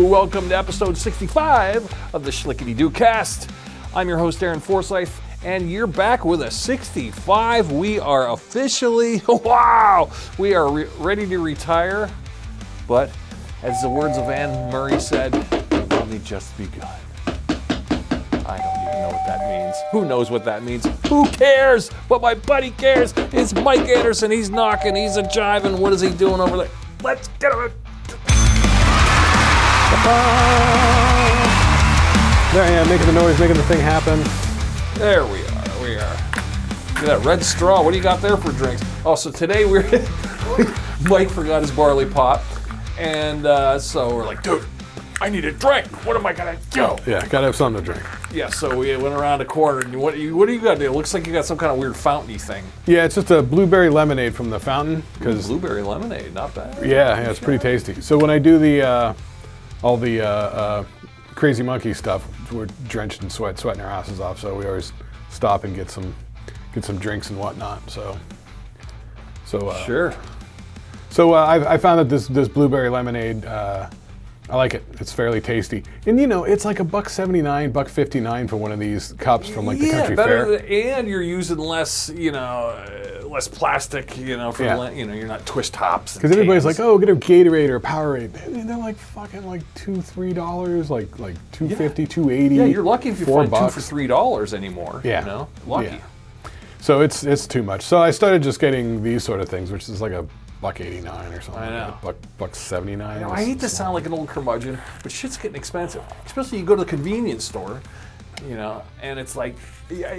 Welcome to episode 65 of the Shlicketty cast. I'm your host, Aaron Forsyth, and you're back with a 65. We are officially, we are ready to retire. But as the words of Anne Murray said, we've only just begun. I don't even know what that means. Who knows what that means? Who cares? But my buddy cares. It's Mike Anderson. He's knocking. He's a jiving. What is he doing over there? Let's get him. There I am, making the noise, making the thing happen. There we are. We are. Look at that red straw. What do you got there for drinks? Oh, so today Mike forgot his barley pop, and so we're like, dude, I need a drink. What am I gonna do? Yeah, gotta have something to drink. Yeah, so we went around the corner, and what do you got to do? It looks like you got some kind of weird fountain-y thing. Yeah, it's just a blueberry lemonade from the fountain. Blueberry lemonade, not bad. Yeah, it's pretty tasty. So when I do the all the crazy monkey stuff, we're drenched in sweat, sweating our asses off. So we always stop and get some drinks and whatnot. So sure. So I found that this blueberry lemonade, I like it. It's fairly tasty, and it's like $1.79, $1.59 for one of these cups from like the country fair. And you're using less, less plastic, for you're not twist tops. Because everybody's like, oh, get a Gatorade or a Powerade. And they're like fucking like $2-3, like $2.50, $2.80. Yeah, you're lucky if you find $4 2 for $3 anymore. Yeah, lucky. Yeah. So it's too much. So I started just getting these sort of things, which is like $1.89 or something. I know. $1.79. I hate to sound like an old curmudgeon, but shit's getting expensive. Especially you go to the convenience store, and it's like,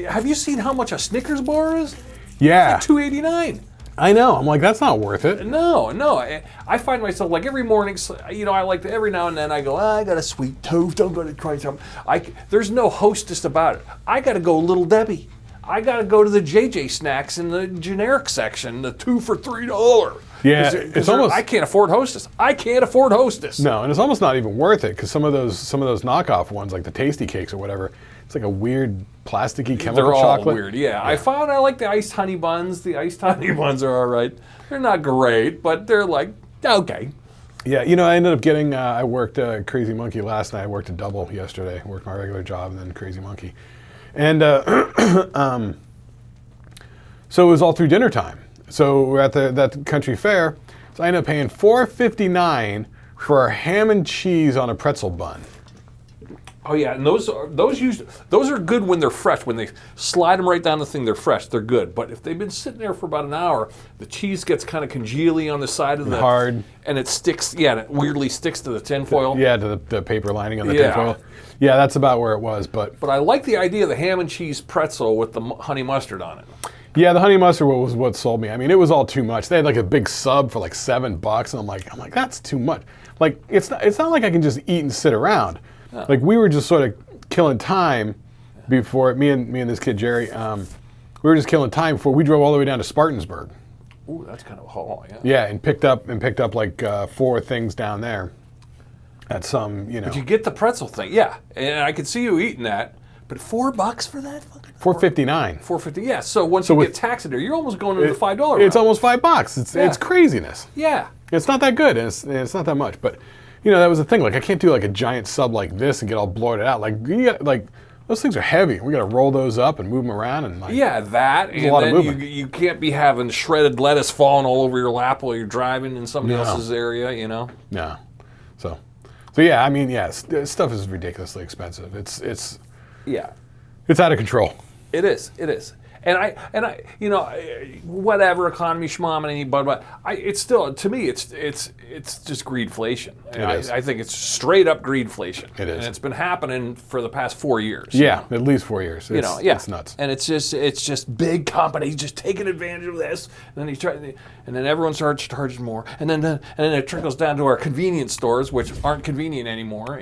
have you seen how much a Snickers bar is? Yeah. It's like $2.89. I know. I'm like, that's not worth it. No. I find myself like every morning, I like to, every now and then I go, I got a sweet tooth, don't go to Christ. There's no hostess about it. I got to go Little Debbie. I got to go to the JJ Snacks in the generic section, the 2 for $3. Yeah, it's almost. I can't afford Hostess. No, and it's almost not even worth it because some of those knockoff ones, like the Tasty Cakes or whatever, it's like a weird plasticky chemical chocolate. They're all weird. Yeah, I found I like the iced honey buns. The iced honey buns are all right. They're not great, but they're like okay. Yeah, I ended up getting. I worked Crazy Monkey last night. I worked a double yesterday. Worked my regular job and then Crazy Monkey, and so it was all through dinner time. So we're at that country fair. So I ended up paying $4.59 for a ham and cheese on a pretzel bun. Oh yeah, and those are good when they're fresh. When they slide them right down the thing, they're fresh. They're good. But if they've been sitting there for about an hour, the cheese gets kind of congealy on the side of hard, and it sticks. Yeah, and it weirdly sticks to the tinfoil. To the paper lining on the tinfoil. Yeah, that's about where it was. But I like the idea of the ham and cheese pretzel with the honey mustard on it. Yeah, the honey mustard was what sold me. I mean, it was all too much. They had like a big sub for like $7, and I'm like, that's too much. Like, it's not like I can just eat and sit around. No. Like, we were just sort of killing time before me and this kid Jerry. We were just killing time before we drove all the way down to Spartansburg. Ooh, that's kind of a haul, yeah. Yeah, and picked up like 4 things down there. At some, But you get the pretzel thing, yeah, and I could see you eating that. But $4 for that? $4.59. $4.50. Yeah. So once you get taxed in there, you're almost going into the $5 round. It's almost $5. It's craziness. Yeah. It's not that good. And it's not that much. But that was the thing. Like I can't do like a giant sub like this and get all bloated out. Like those things are heavy. We got to roll those up and move them around and that and then you can't be having shredded lettuce falling all over your lap while you're driving in somebody else's area. No. So yeah. I mean, stuff is ridiculously expensive. It's out of control. It is. And I, whatever economy schmomming, but it's still, to me, it's just greedflation. I think it's straight up greedflation. It is, and it's been happening for the past 4 years. Yeah, at least 4 years. It's nuts. And it's just big companies just taking advantage of this, and then everyone starts charging more, and then it trickles down to our convenience stores, which aren't convenient anymore.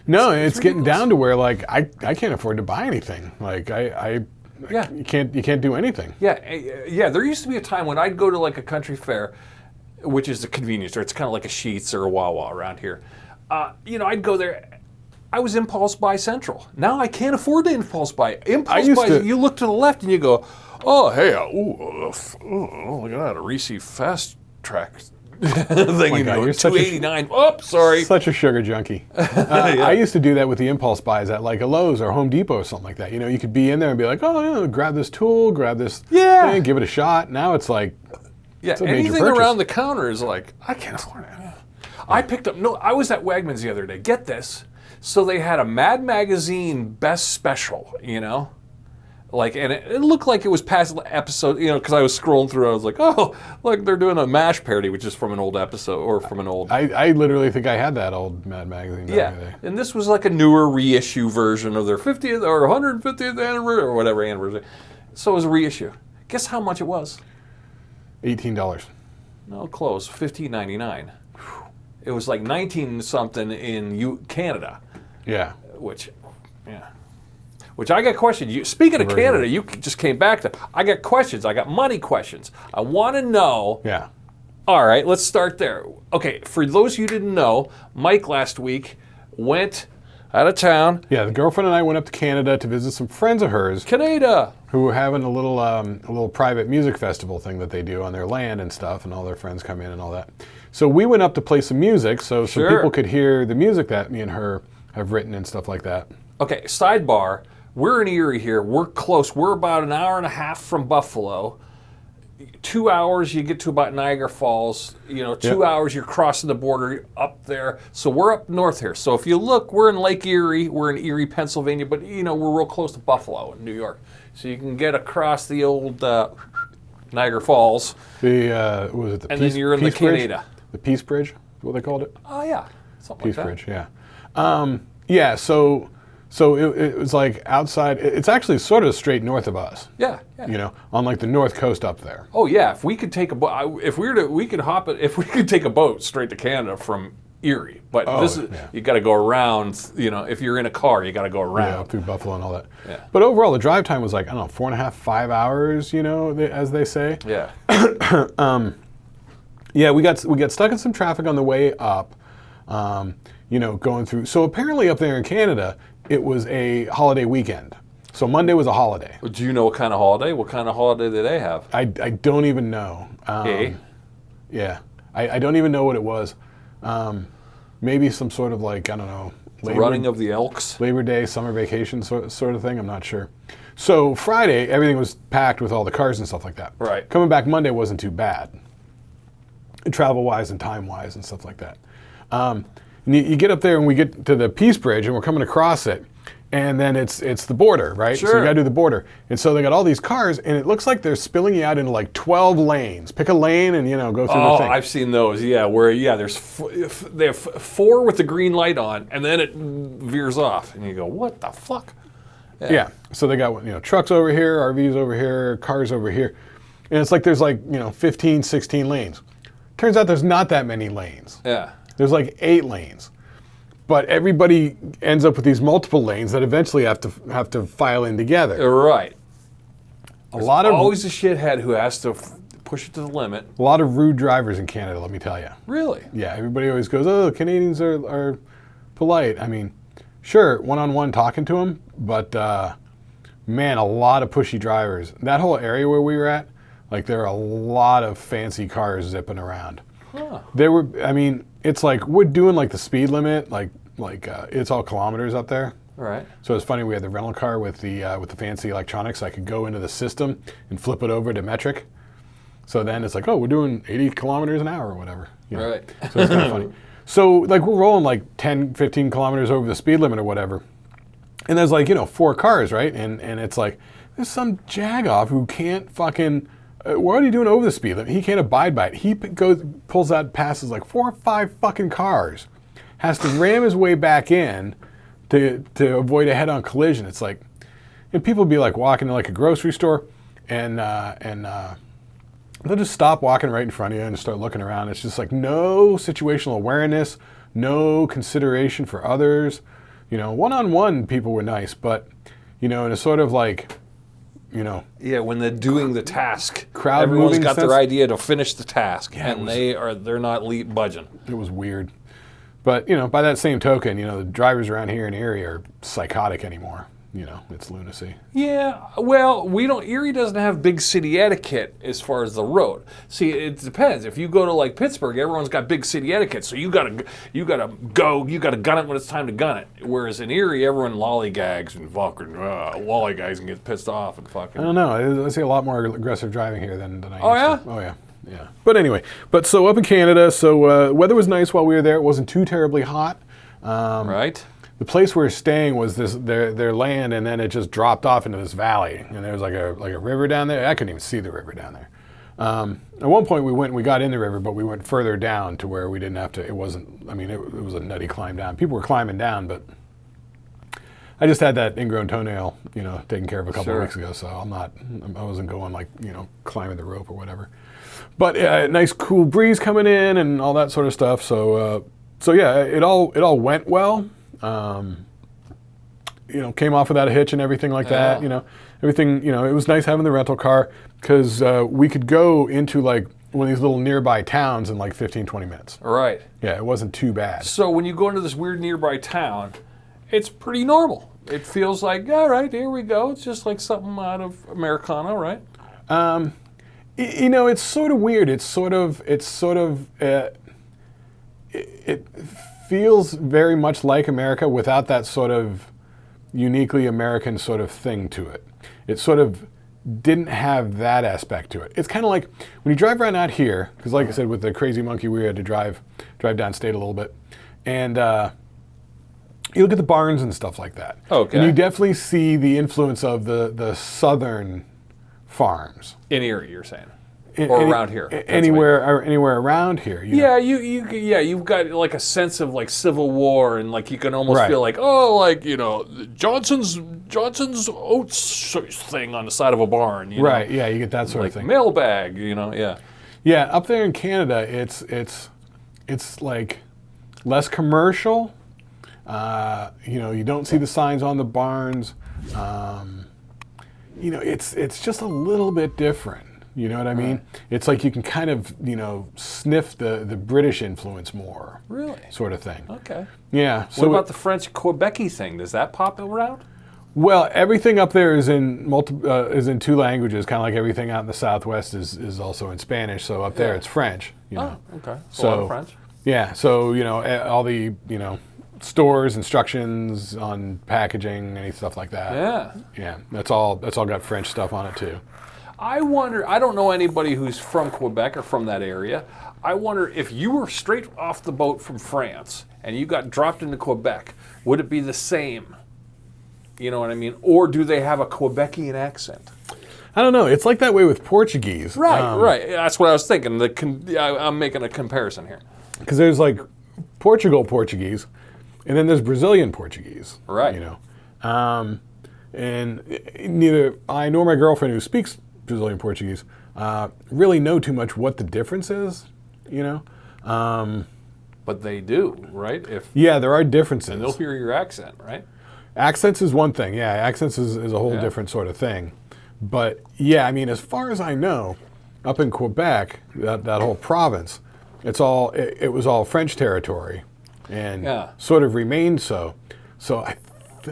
No, it's getting down to where like I can't afford to buy anything. Like you can't do anything. Yeah. There used to be a time when I'd go to like a country fair, which is a convenience store. It's kind of like a Sheetz or a Wawa around here. I'd go there. I was impulse buy central. Now I can't afford to impulse buy. You look to the left and you go, Oh, hey, look at that, a Reese Fast Track thing, you know, 289. Oh, sorry. Such a sugar junkie. I used to do that with the impulse buys at like a Lowe's or Home Depot or something like that. You know, you could be in there and be like, oh, yeah, grab this tool, grab this thing, give it a shot. Now it's like, it's a major anything purchase. around the counter is like, I can't afford it. Yeah. I picked up, I was at Wegmans the other day. Get this. So they had a Mad Magazine Best Special, you know? Like, and it looked like it was past episode, you know, because I was scrolling through, I was like, oh, look, they're doing a MASH parody, which is from an old episode, or from an old... I literally think I had that old Mad Magazine. Yeah, and this was like a newer reissue version of their 50th or 150th anniversary, or whatever anniversary. So it was a reissue. Guess how much it was? $18. No, close, $15.99. It was like 19-something in Canada. Yeah. Which I got questions. Speaking of Canada, you just came back to. I got questions. I got money questions. I want to know. Yeah. All right, let's start there. Okay, for those of you who didn't know, Mike last week went out of town. Yeah, the girlfriend and I went up to Canada to visit some friends of hers. Canada. Who were having a little private music festival thing that they do on their land and stuff, and all their friends come in and all that. So we went up to play some music, so people could hear the music that me and her have written and stuff like that. Okay, sidebar. We're in Erie here. We're close. We're about an hour and a half from Buffalo. 2 hours, you get to about Niagara Falls. You know, 2 hours, you're crossing the border up there. So we're up north here. So if you look, we're in Lake Erie. We're in Erie, Pennsylvania. But, you know, we're real close to Buffalo in New York. So you can get across the old Niagara Falls. Was it the and Peace, then you're in Peace the Bridge? Canada. The Peace Bridge, is what they called it? Oh, yeah. Something Peace like that. Bridge, yeah. So it was like outside. It's actually sort of straight north of us. Yeah. You know, on like the north coast up there. Oh yeah, if we could take a boat, if we could take a boat straight to Canada from Erie. But you got to go around. You know, if you're in a car, you got to go around. Yeah, through Buffalo and all that. Yeah. But overall, the drive time was like, I don't know, 4.5, 5 hours. You know, as they say. Yeah. Yeah, we got stuck in some traffic on the way up. You know, going through. So apparently up there in Canada, it was a holiday weekend. So Monday was a holiday. Do you know what kind of holiday? What kind of holiday did they have? I don't even know. Yeah, I don't even know what it was. Maybe some sort of like, I don't know. Running of the Elks? Labor Day, summer vacation sort of thing. I'm not sure. So Friday, everything was packed with all the cars and stuff like that. Right. Coming back Monday wasn't too bad. Travel-wise and time-wise and stuff like that. And you get up there and we get to the Peace Bridge and we're coming across it. And then it's the border, right? Sure. So you got to do the border. And so they got all these cars and it looks like they're spilling you out into like 12 lanes. Pick a lane and, you know, go through the thing. Oh, I've seen those, where, there's they have 4 with the green light on and then it veers off. And you go, what the fuck? Yeah. So they got, you know, trucks over here, RVs over here, cars over here. And it's like there's like, you know, 15, 16 lanes. Turns out there's not that many lanes. Yeah. There's like 8 lanes. But everybody ends up with these multiple lanes that eventually have to file in together. Right. There's always a shithead who has to push it to the limit. A lot of rude drivers in Canada, let me tell you. Really? Yeah, everybody always goes, oh, Canadians are polite. I mean, sure, one-on-one talking to them, but man, a lot of pushy drivers. That whole area where we were at, like there are a lot of fancy cars zipping around. Huh. It's like we're doing like the speed limit, like it's all kilometers up there. Right. So it's funny, we had the rental car with the fancy electronics. I could go into the system and flip it over to metric. So then it's like, oh, we're doing 80 kilometers an hour or whatever. You know? Right. So it's kind of funny. So like we're rolling like 10, 15 kilometers over the speed limit or whatever. And there's like, 4 cars, right? And it's like, there's some jagoff who can't fucking... what are you doing over the speed limit? He can't abide by it. He pulls out, passes like 4 or 5 fucking cars, has to ram his way back in to avoid a head-on collision. It's like, and people be like walking to like a grocery store, and they'll just stop walking right in front of you and just start looking around. It's just like no situational awareness, no consideration for others. One-on-one people were nice, but in a sort of like. When they're doing the task, everyone's got their idea to finish the task, and they're not budging. It was weird, but by that same token, the drivers around here in Erie are psychotic anymore. it's lunacy. Yeah, well, Erie doesn't have big city etiquette as far as the road. See, it depends. If you go to like Pittsburgh, everyone's got big city etiquette, so you gotta gun it when it's time to gun it. Whereas in Erie, everyone lollygags and fucking lollygags and gets pissed off and fucking. I don't know. I see a lot more aggressive driving here than I used to. Oh yeah. Yeah. But anyway, so up in Canada, weather was nice while we were there. It wasn't too terribly hot. Right. The place we were staying was their land, and then it just dropped off into this valley, and there was like a river down there. I couldn't even see the river down there. At one point we got in the river, but we went further down to where we didn't have to. It wasn't. I mean, it was a nutty climb down. People were climbing down, but I just had that ingrown toenail, taken care of a couple of weeks ago, so I wasn't going like climbing the rope or whatever. But nice cool breeze coming in and all that sort of stuff. So yeah, it all went well. Came off without a hitch and everything like that. Everything. It was nice having the rental car because we could go into like one of these little nearby towns in like 15, 20 minutes. Right. Yeah, it wasn't too bad. So when you go into this weird nearby town, it's pretty normal. It feels like, all right, here we go. It's just like something out of Americana, right? It's sort of weird. It feels very much like America without that sort of uniquely American sort of thing to it. It sort of didn't have that aspect to it. It's kind of like when you drive around out here, because like I said, with the Crazy Monkey, we had to drive downstate a little bit, and you look at the barns and stuff like that. Okay. And you definitely see the influence of the southern farms. In Erie, you're saying? Or around here? Anywhere around here. Yeah, you've got like a sense of like Civil War, and like you can almost feel like, Johnson's oats thing on the side of a barn. Right, yeah, you get that sort of thing. Mailbag, yeah. Yeah, up there in Canada, it's like less commercial. You don't see the signs on the barns. It's just a little bit different. You know what I mean? It's like you can kind of, sniff the British influence more. Really? Sort of thing. Okay. Yeah. What about the French Quebecy thing? Does that pop around? Well, everything up there is in two languages, kind of like everything out in the Southwest is also in Spanish. So up there it's French. Oh, okay. So a lot of French. Yeah. So all the stores, instructions on packaging, any stuff like that. Yeah. Yeah. That's all got French stuff on it too. I wonder, I don't know anybody who's from Quebec or from that area. I wonder if you were straight off the boat from France and you got dropped into Quebec, would it be the same? You know what I mean? Or do they have a Quebecian accent? I don't know. It's like that way with Portuguese. Right. That's what I was thinking. I'm making a comparison here. Because there's like Portuguese, and then there's Brazilian Portuguese. Right. And neither I nor my girlfriend who speaks Brazilian Portuguese really know too much what the difference is, But they do, right? Yeah, there are differences. And they'll hear your accent, right? Accents is one thing. Yeah, accents is a whole different sort of thing. But yeah, I mean, as far as I know, up in Quebec, that whole province, it was all French territory, and sort of remained so. So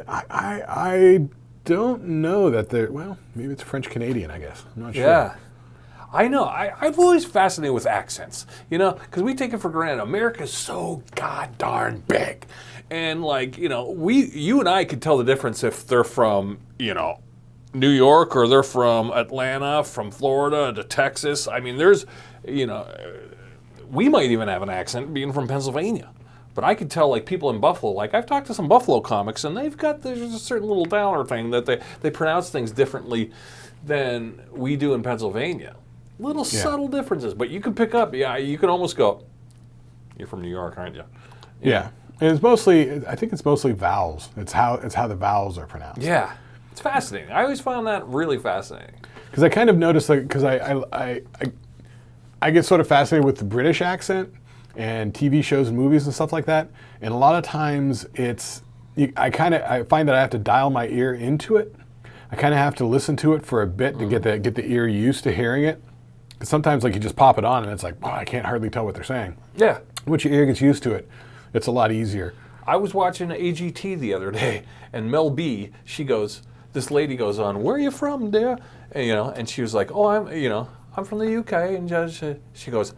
I don't know that they're, well, maybe it's French Canadian, I guess. I'm not sure. Yeah. I know. I'm always fascinated with accents, because we take it for granted. America's so god-darn big. And, you and I could tell the difference if they're from, New York or they're from Atlanta, from Florida to Texas. I mean, there's, we might even have an accent being from Pennsylvania. But I could tell, people in Buffalo, I've talked to some Buffalo comics, and there's a certain little downer thing that they pronounce things differently than we do in Pennsylvania. Little subtle differences, but you can pick up, you can almost go, you're from New York, aren't you? Yeah. And I think it's mostly vowels. It's how the vowels are pronounced. Yeah. It's fascinating. I always found that really fascinating. Because I kind of noticed, because I get sort of fascinated with the British accent and TV shows and movies and stuff like that. And a lot of times I find that I have to dial my ear into it. I kind of have to listen to it for a bit to get the ear used to hearing it. Because sometimes you just pop it on and it's like, wow, I can't hardly tell what they're saying. Yeah. Once your ear gets used to it, it's a lot easier. I was watching AGT the other day, and Mel B, this lady goes on, "Where are you from, dear?" And, and she was like, "Oh, I'm from the UK." And she goes,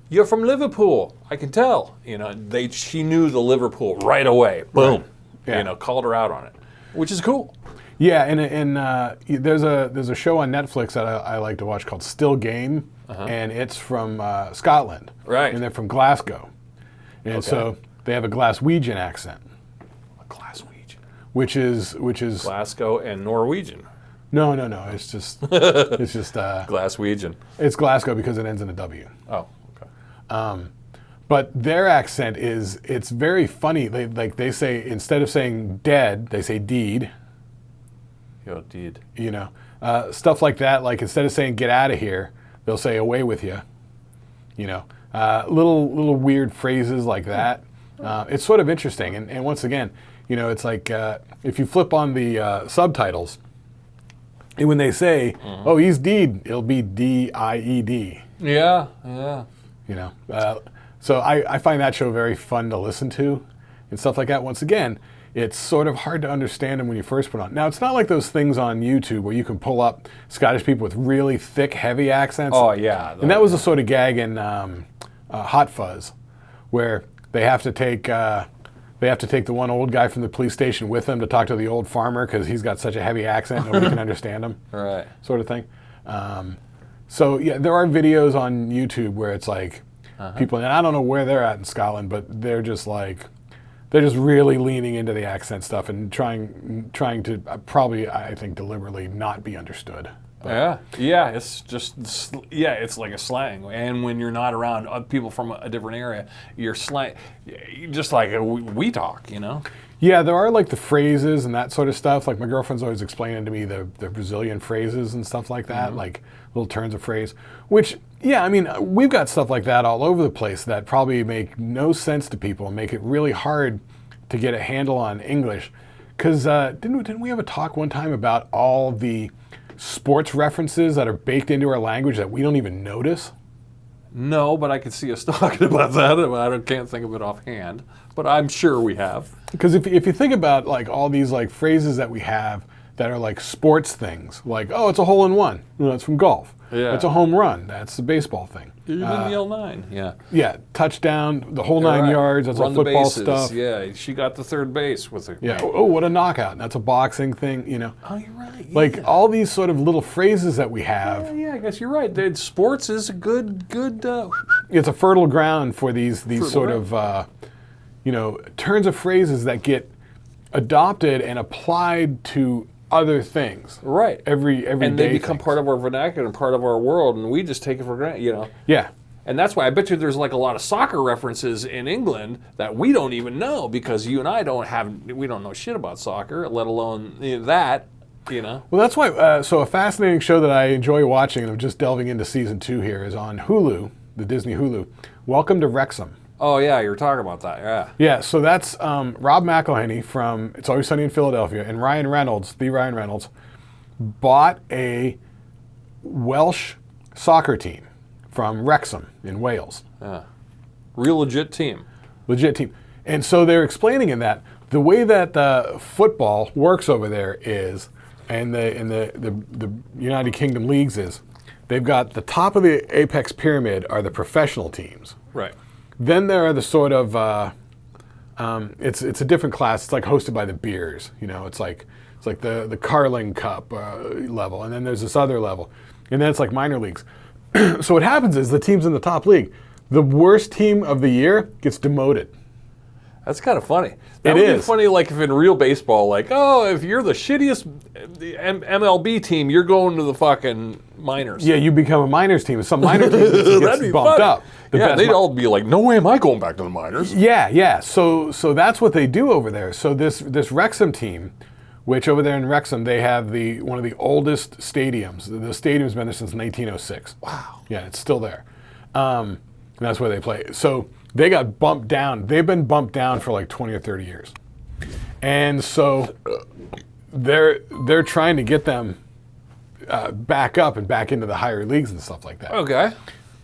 "You're from Liverpool. I can tell." She knew the Liverpool right away. Boom. Right. Yeah. Called her out on it, which is cool. Yeah, and there's a show on Netflix that I like to watch called Still Game, and it's from Scotland. Right. And they're from Glasgow. And so they have a Glaswegian accent. A Glaswegian. Which is Glasgow and Norwegian. No. It's just Glaswegian. It's Glasgow because it ends in a W. Oh, okay. But their accent it's very funny. They say, instead of saying dead, they say deed. Yo, deed. Stuff like that. Like instead of saying get out of here, they'll say away with you. Little weird phrases like that. It's sort of interesting. And once again, it's like if you flip on the subtitles, and when they say, "Oh, he's deed," it'll be D-I-E-D. Yeah. So I find that show very fun to listen to and stuff like that. Once again, it's sort of hard to understand them when you first put on. Now, it's not like those things on YouTube where you can pull up Scottish people with really thick, heavy accents. Oh, yeah. And that was a sort of gag in Hot Fuzz, where they have to take the one old guy from the police station with them to talk to the old farmer because he's got such a heavy accent nobody can understand him. Right. Sort of thing. So yeah, there are videos on YouTube where it's like people, and I don't know where they're at in Scotland, but they're just really leaning into the accent stuff and trying to probably, I think, deliberately not be understood. Yeah. It's like a slang. And when you're not around people from a different area, you're slang, just like we talk, Yeah, there are like the phrases and that sort of stuff. Like my girlfriend's always explaining to me the Brazilian phrases and stuff like that, like little turns of phrase, which, yeah, I mean, we've got stuff like that all over the place that probably make no sense to people and make it really hard to get a handle on English. Because didn't we have a talk one time about all the sports references that are baked into our language that we don't even notice? No, but I could see us talking about that. I can't think of it offhand, but I'm sure we have. Because if you think about like all these like phrases that we have that are like sports things, like, oh, it's a hole in one. It's from golf. Yeah. It's a home run. That's the baseball thing. Even the L9. Yeah. Yeah, touchdown, the whole 9 yards. That's all football stuff. Yeah, she got the third base with her. Yeah. Oh, what a knockout. That's a boxing thing. Oh, you're right. Yeah. Like all these sort of little phrases that we have. Yeah, I guess you're right. Sports is a good. It's a fertile ground for these sort of turns of phrases that get adopted and applied to other things. Right. Every day. And they become part of our vernacular and part of our world, and we just take it for granted, Yeah. And that's why I bet you there's like a lot of soccer references in England that we don't even know because you and I we don't know shit about soccer, let alone that, Well, that's why, so a fascinating show that I enjoy watching, and I'm just delving into season 2 here, is on Hulu, the Disney Hulu, Welcome to Wrexham. Oh, yeah, you were talking about that, yeah. Yeah, so that's Rob McElhenney from It's Always Sunny in Philadelphia, and Ryan Reynolds bought a Welsh soccer team from Wrexham in Wales. Yeah. Real legit team. Legit team. And so they're explaining in that the way that the football works over there is, and the United Kingdom leagues is, they've got the top of the apex pyramid are the professional teams. Right. Then there are the sort of, it's a different class. It's like hosted by the Beers. It's like the Carling Cup level, and then there's this other level, and then it's like minor leagues. So what happens is the teams in the top league, the worst team of the year gets demoted. That's kind of funny. That would be funny, like if in real baseball, like, oh, if you're the shittiest MLB team, you're going to the fucking minors. Yeah, you become a minors team. Some minor team gets bumped up. They'd all be like, no way am I going back to the minors. Yeah. So that's what they do over there. So this Wrexham team, which over there in Wrexham, they have one of the oldest stadiums. The stadium's been there since 1906. Wow. Yeah, it's still there. And that's where they play. So they got bumped down. They've been bumped down for like 20 or 30 years. And so they're trying to get them back up and back into the higher leagues and stuff like that. Okay.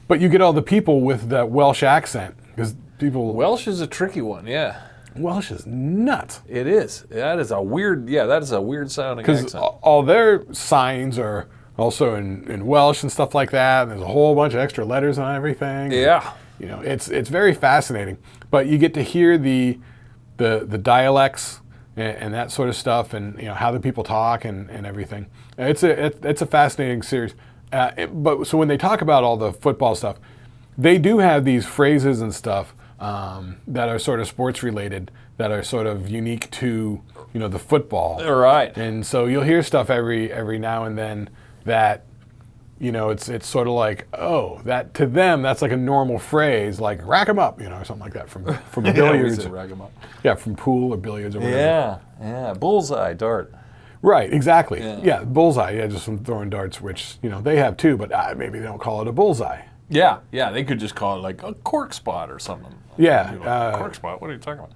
But you get all the people with that Welsh accent because people. Welsh is a tricky one, yeah. Welsh is nuts. It is. That is a weird. Yeah, that is a weird sounding Because accent. all their signs are also in Welsh and stuff like that. And there's a whole bunch of extra letters on everything. Yeah. You know, it's very fascinating. But you get to hear the dialects and that sort of stuff, and you know how the people talk and everything. It's a fascinating series. But so when they talk about all the football stuff, they do have these phrases and stuff that are sort of sports related, that are sort of unique to the football. Right. And so you'll hear stuff every now and then that it's sort of like, oh, that to them that's like a normal phrase, like rack 'em up, or something like that from billiards. Yeah, rack 'em up. Yeah, from pool or billiards or whatever. Yeah, bullseye dart. Right, exactly. Yeah, bullseye. Yeah, just from throwing darts, which they have too, but maybe they don't call it a bullseye. Yeah, they could just call it like a cork spot or something. Yeah, Like, cork spot. What are you talking about?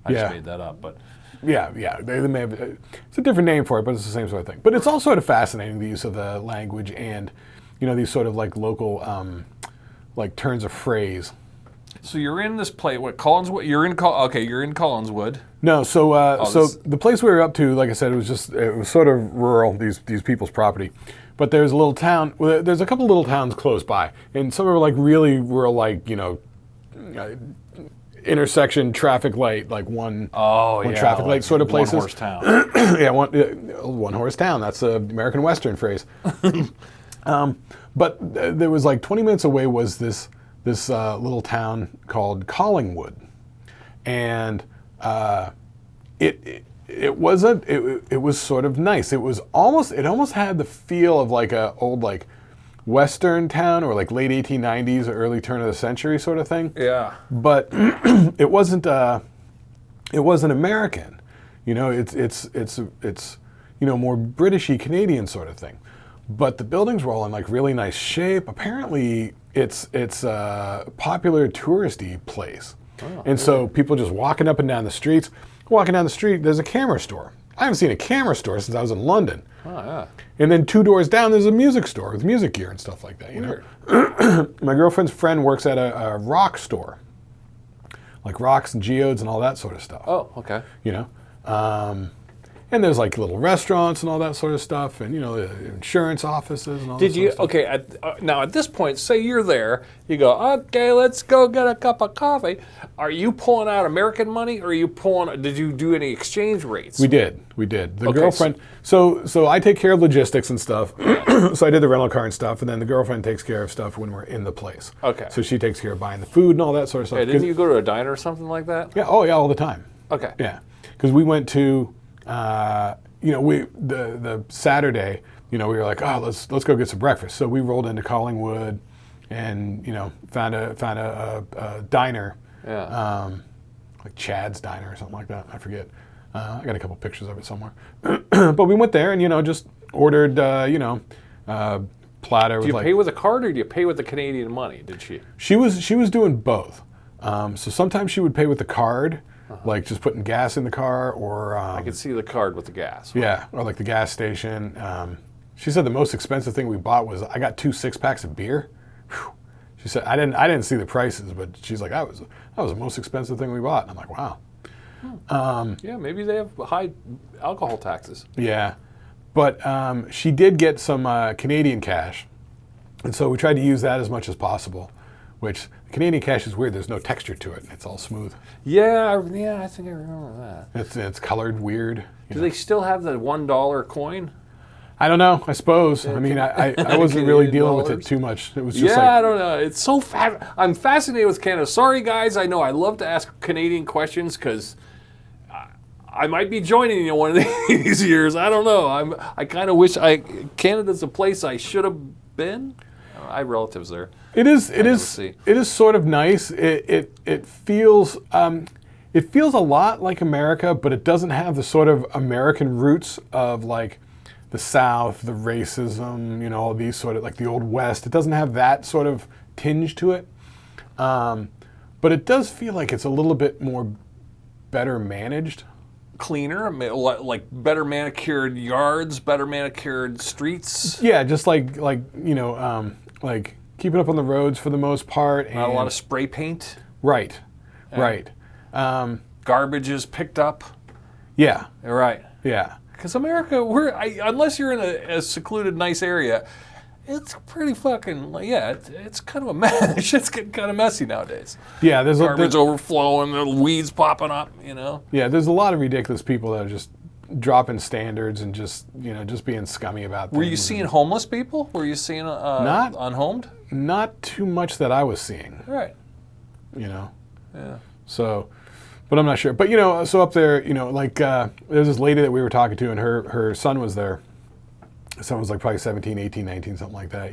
I just made that up, but. Yeah. They may have. It's a different name for it, but it's the same sort of thing. But it's all sort of fascinating, the use of the language and these sort of like local like turns of phrase. So you're in this place. What Collinswood? You're in Collinswood. No, so the place we were up to, like I said, it was sort of rural. These people's property, but there's a little town. Well, there's a couple little towns close by, and some are like really rural, like intersection traffic light, like one traffic light sort of places. One horse town. Yeah, one horse town. That's an American Western phrase. But there was like 20 minutes away was this little town called Collingwood, and it was sort of nice. It almost had the feel of like a old like Western town, or like late 1890s or early turn of the century sort of thing. Yeah. But it wasn't American. It's more Britishy Canadian sort of thing. But the buildings were all in like really nice shape. Apparently it's a popular touristy place. Oh, and so people just walking up and down the streets. Walking down the street, there's a camera store. I haven't seen a camera store since I was in London. Oh, yeah. And then 2 doors down, there's a music store with music gear and stuff like that. Weird. My girlfriend's friend works at a rock store, like rocks and geodes and all that sort of stuff. Oh, okay. And there's like little restaurants and all that sort of stuff, and the insurance offices and all that sort of stuff. Okay, now at this point, say you're there, you go, okay, let's go get a cup of coffee. Are you pulling out American money, or did you do any exchange rates? We did. The girlfriend, so I take care of logistics and stuff. So I did the rental car and stuff, and then the girlfriend takes care of stuff when we're in the place. Okay. So she takes care of buying the food and all that sort of stuff. Yeah, didn't you go to a diner or something like that? Yeah, all the time. Okay. Yeah, because we went to, the Saturday, we were like, oh, let's go get some breakfast. So we rolled into Collingwood, and found a diner, like Chad's Diner or something like that. I forget. I got a couple pictures of it somewhere. But we went there and just ordered platter. Do you pay with a card, or do you pay with the Canadian money? Did she? She was doing both. So sometimes she would pay with the card. Like just putting gas in the car, or I could see the card with the gas. Yeah, or like the gas station. She said the most expensive thing we bought was I got 2 6-packs of beer. Whew. She said I didn't see the prices, but she's like that was the most expensive thing we bought. And I'm like, wow. Yeah, maybe they have high alcohol taxes. Yeah, but she did get some Canadian cash, and so we tried to use that as much as possible. Which Canadian cash is weird. There's no texture to it. It's all smooth. Yeah, I think I remember that. It's colored weird. Do they still have the $1 coin? I don't know. I suppose. I mean, I wasn't really dealing with it too much. It was just I don't know. It's so I'm fascinated with Canada. Sorry, guys. I know I love to ask Canadian questions because I might be joining you one of these years. I don't know. I kind of wish Canada's a place I should have been. I have relatives there. It is sort of nice. It feels a lot like America, but it doesn't have the sort of American roots of like the South, the racism, all these sort of like the Old West. It doesn't have that sort of tinge to it. But it does feel like it's a little bit more better managed. Cleaner, like better manicured yards, better manicured streets. Yeah, just like keeping up on the roads for the most part. Not a lot of spray paint. Right, yeah. Right. garbage is picked up. Yeah. Right. Yeah. Because America, unless you're in a secluded, nice area, it's pretty fucking, it's kind of a mess. Shit's getting kind of messy nowadays. Yeah, there's garbage overflowing, the weeds popping up, Yeah, there's a lot of ridiculous people that are just dropping standards and just being scummy about things. Were you seeing homeless people? Were you seeing unhomed? Not too much that I was seeing. Right. Yeah. So, but I'm not sure. But so up there, there's this lady that we were talking to, and her son was there. His son was like probably 17, 18, 19, something like that,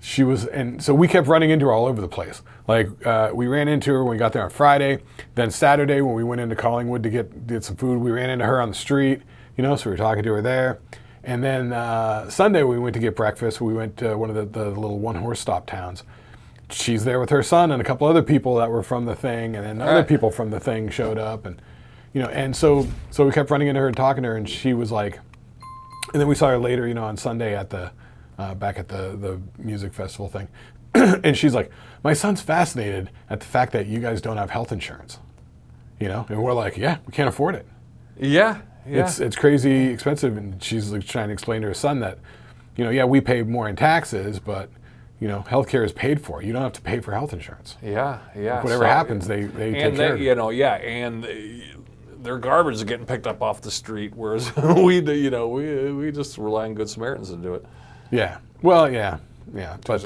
she was, and so we kept running into her all over the place. Like we ran into her when we got there on Friday. Then Saturday when we went into Collingwood to get some food, we ran into her on the street. So we were talking to her there. And then Sunday we went to get breakfast. We went to one of the little one-horse stop towns. She's there with her son and a couple other people that were from the thing, and then other people from the thing showed up, and and so we kept running into her and talking to her, and she was like, and then we saw her later, on Sunday at the back at the music festival thing, and she's like, my son's fascinated at the fact that you guys don't have health insurance, and we're like, yeah, we can't afford it. Yeah. It's crazy expensive, and she's like trying to explain to her son that, we pay more in taxes, but healthcare is paid for. You don't have to pay for health insurance. Yeah. Like whatever happens, they take care of it. And their garbage is getting picked up off the street, whereas we just rely on Good Samaritans to do it. Yeah. Well, yeah. But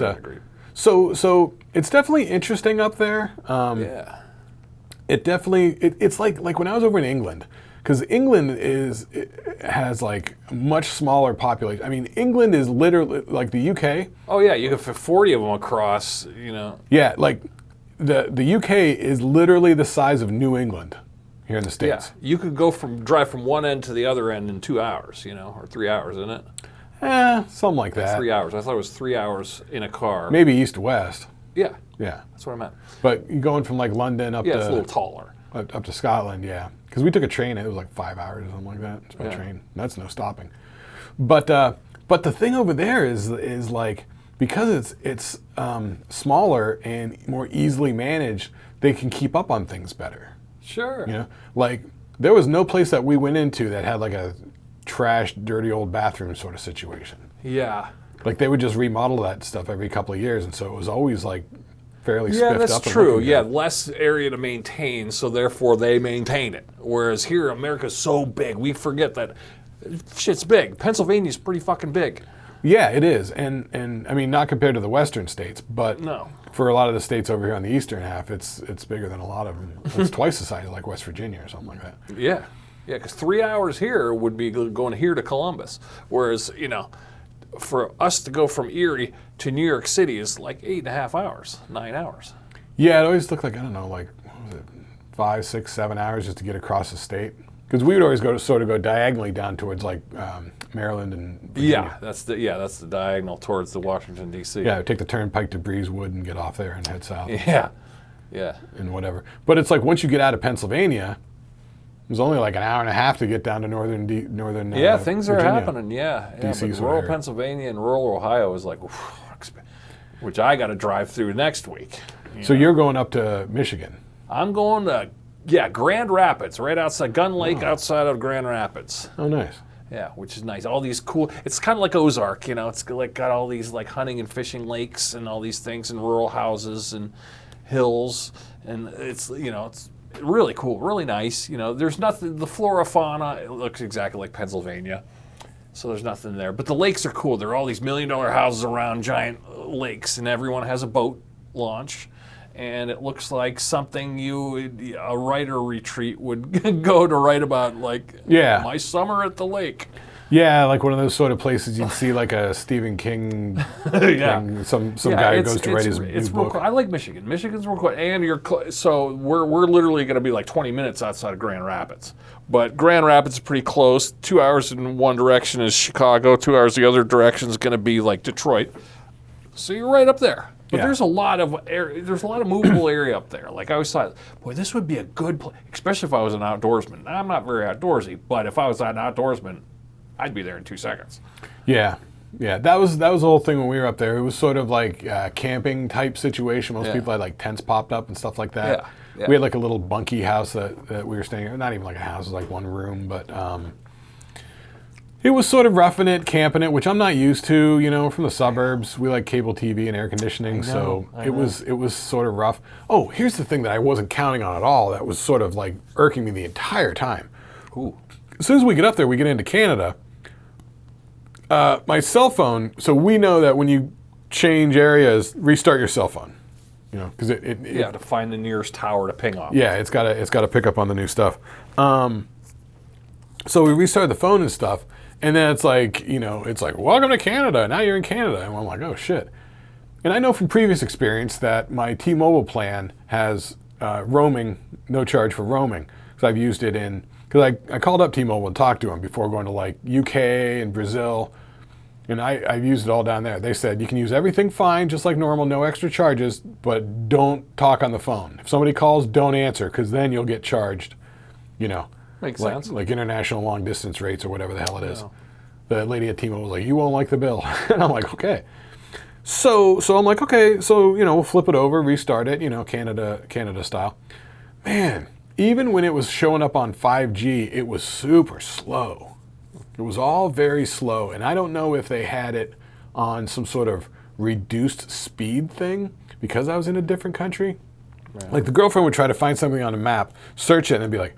so it's definitely interesting up there. It definitely it's like when I was over in England. Because England has like a much smaller population. I mean, England is literally like the UK. Oh yeah, you can fit 40 of them across. Yeah, like the UK is literally the size of New England here in the States. Yeah, you could drive from one end to the other end in 2 hours, or 3 hours, isn't it? Something like that. 3 hours. I thought it was 3 hours in a car. Maybe east to west. Yeah. Yeah. That's what I meant. But going from like London up to it's a little taller. Up to Scotland, yeah. Because we took a train, it was like 5 hours or something like that. It's by train. That's no stopping. But the thing over there is like, because it's smaller and more easily managed, they can keep up on things better. Sure. Like there was no place that we went into that had like a trash, dirty old bathroom sort of situation. Yeah. Like they would just remodel that stuff every couple of years, and so it was always like fairly spiffed up. Yeah, that's true. Yeah, less area to maintain, so therefore they maintain it. Whereas here, America's so big, we forget that shit's big. Pennsylvania's pretty fucking big. Yeah, it is, and I mean not compared to the western states, but for a lot of the states over here on the eastern half, it's bigger than a lot of them. It's twice the size of like West Virginia or something like that. Yeah, because 3 hours here would be going here to Columbus, whereas for us to go from Erie to New York City is like 8.5 hours, 9 hours. Yeah, it always looked like, I don't know, like, what was it, 5, 6, 7 hours just to get across the state? Because we would always go diagonally down towards like Maryland and Virginia. That's the diagonal towards the Washington, D.C. Yeah, take the turnpike to Breezewood and get off there and head south. Yeah. And whatever. But it's like once you get out of Pennsylvania, it was only like an hour and a half to get down to northern. Things are Virginia. happening. Yeah, DC but rural Pennsylvania and rural Ohio is like, which I got to drive through next week. So you're going up to Michigan? I'm going to Grand Rapids, right outside Gun Lake, outside of Grand Rapids. Oh, nice. Yeah, which is nice. All these cool. It's kind of like Ozark, It's like got all these like hunting and fishing lakes and all these things and rural houses and hills, and it's it's really cool, really nice. There's nothing, the flora, fauna, it looks exactly like Pennsylvania. So there's nothing there. But the lakes are cool. There are all these $1 million houses around giant lakes, and everyone has a boat launch. And it looks like something a writer retreat would go to write about, like, my summer at the lake. Yeah, like one of those sort of places you'd see like a Stephen King thing, some guy who goes to write his new book. Cool. I like Michigan. Michigan's real cool. And so we're literally going to be like 20 minutes outside of Grand Rapids. But Grand Rapids is pretty close. 2 hours in one direction is Chicago. 2 hours the other direction is going to be like Detroit. So you're right up there. But there's a lot of movable area up there. Like I always thought, boy, this would be a good place, especially if I was an outdoorsman. Now, I'm not very outdoorsy, but if I was an outdoorsman, I'd be there in 2 seconds. Yeah. That was the whole thing when we were up there. It was sort of like a camping type situation. Most people had like tents popped up and stuff like that. Yeah. We had like a little bunkie house that we were staying in. Not even like a house, it was like one room, but it was sort of roughing it, camping it, which I'm not used to. You know, from the suburbs, we like cable TV and air conditioning, so it was sort of rough. Oh, here's the thing that I wasn't counting on at all. That was sort of like irking me the entire time. Ooh. As soon as we get up there, we get into Canada. My cell phone. So we know that when you change areas, restart your cell phone. You know, because You have to find the nearest tower to ping off. yeah, it's got to pick up on the new stuff. So we restarted the phone and stuff. And then it's like, you know, it's like, welcome to Canada. Now you're in Canada. And I'm like, oh, shit. And I know from previous experience that my T-Mobile plan has roaming, no charge for roaming. Because I've used it because I called up T-Mobile and talked to them before going to like UK and Brazil. And I've used it all down there. They said, you can use everything fine, just like normal, no extra charges, but don't talk on the phone. If somebody calls, don't answer, because then you'll get charged, you know. Makes sense. Like international long distance rates or whatever the hell it is. Yeah. The lady at T-Mobile was like, you won't like the bill. And I'm like, okay. So I'm like, okay, so, you know, we'll flip it over, restart it, you know, Canada style. Man, even when it was showing up on 5G, it was super slow. It was all very slow. And I don't know if they had it on some sort of reduced speed thing because I was in a different country. Right. Like the girlfriend would try to find something on a map, search it, and then be like,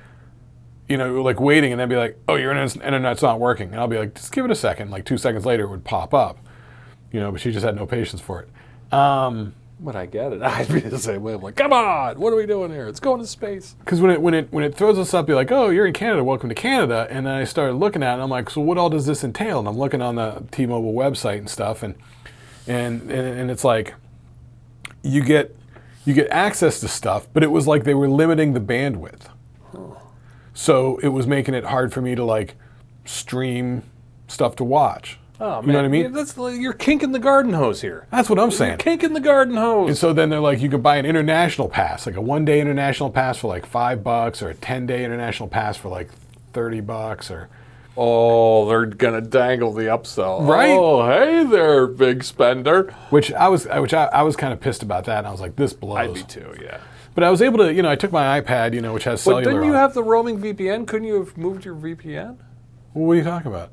you know, like waiting, and then be like, oh, your internet's not working. And I'll be like, just give it a second. Like 2 seconds later, it would pop up. You know, but she just had no patience for it. But I get it. I'd be the same way. I'm like, come on, what are we doing here? It's going to space. Because when it throws us up, you're like, oh, you're in Canada, welcome to Canada. And then I started looking at it, and I'm like, so what all does this entail? And I'm looking on the T-Mobile website and stuff, and it's like, you get access to stuff, but it was like they were limiting the bandwidth. So it was making it hard for me to like stream stuff to watch. Oh, man. You know what I mean? That's you're kinking the garden hose here. That's what I'm saying. You're kinking the garden hose. And so then they're like, you could buy an international pass, like a 1-day international pass for like $5, or a 10-day international pass for like $30, or. Oh, they're gonna dangle the upsell. Right? Oh, hey there, big spender. Which I was kind of pissed about that, and I was like, this blows. I'd be too, yeah. But I was able to, you know, I took my iPad, you know, which has cellular. But didn't you on. have the roaming VPN? Couldn't you have moved your VPN? What are you talking about?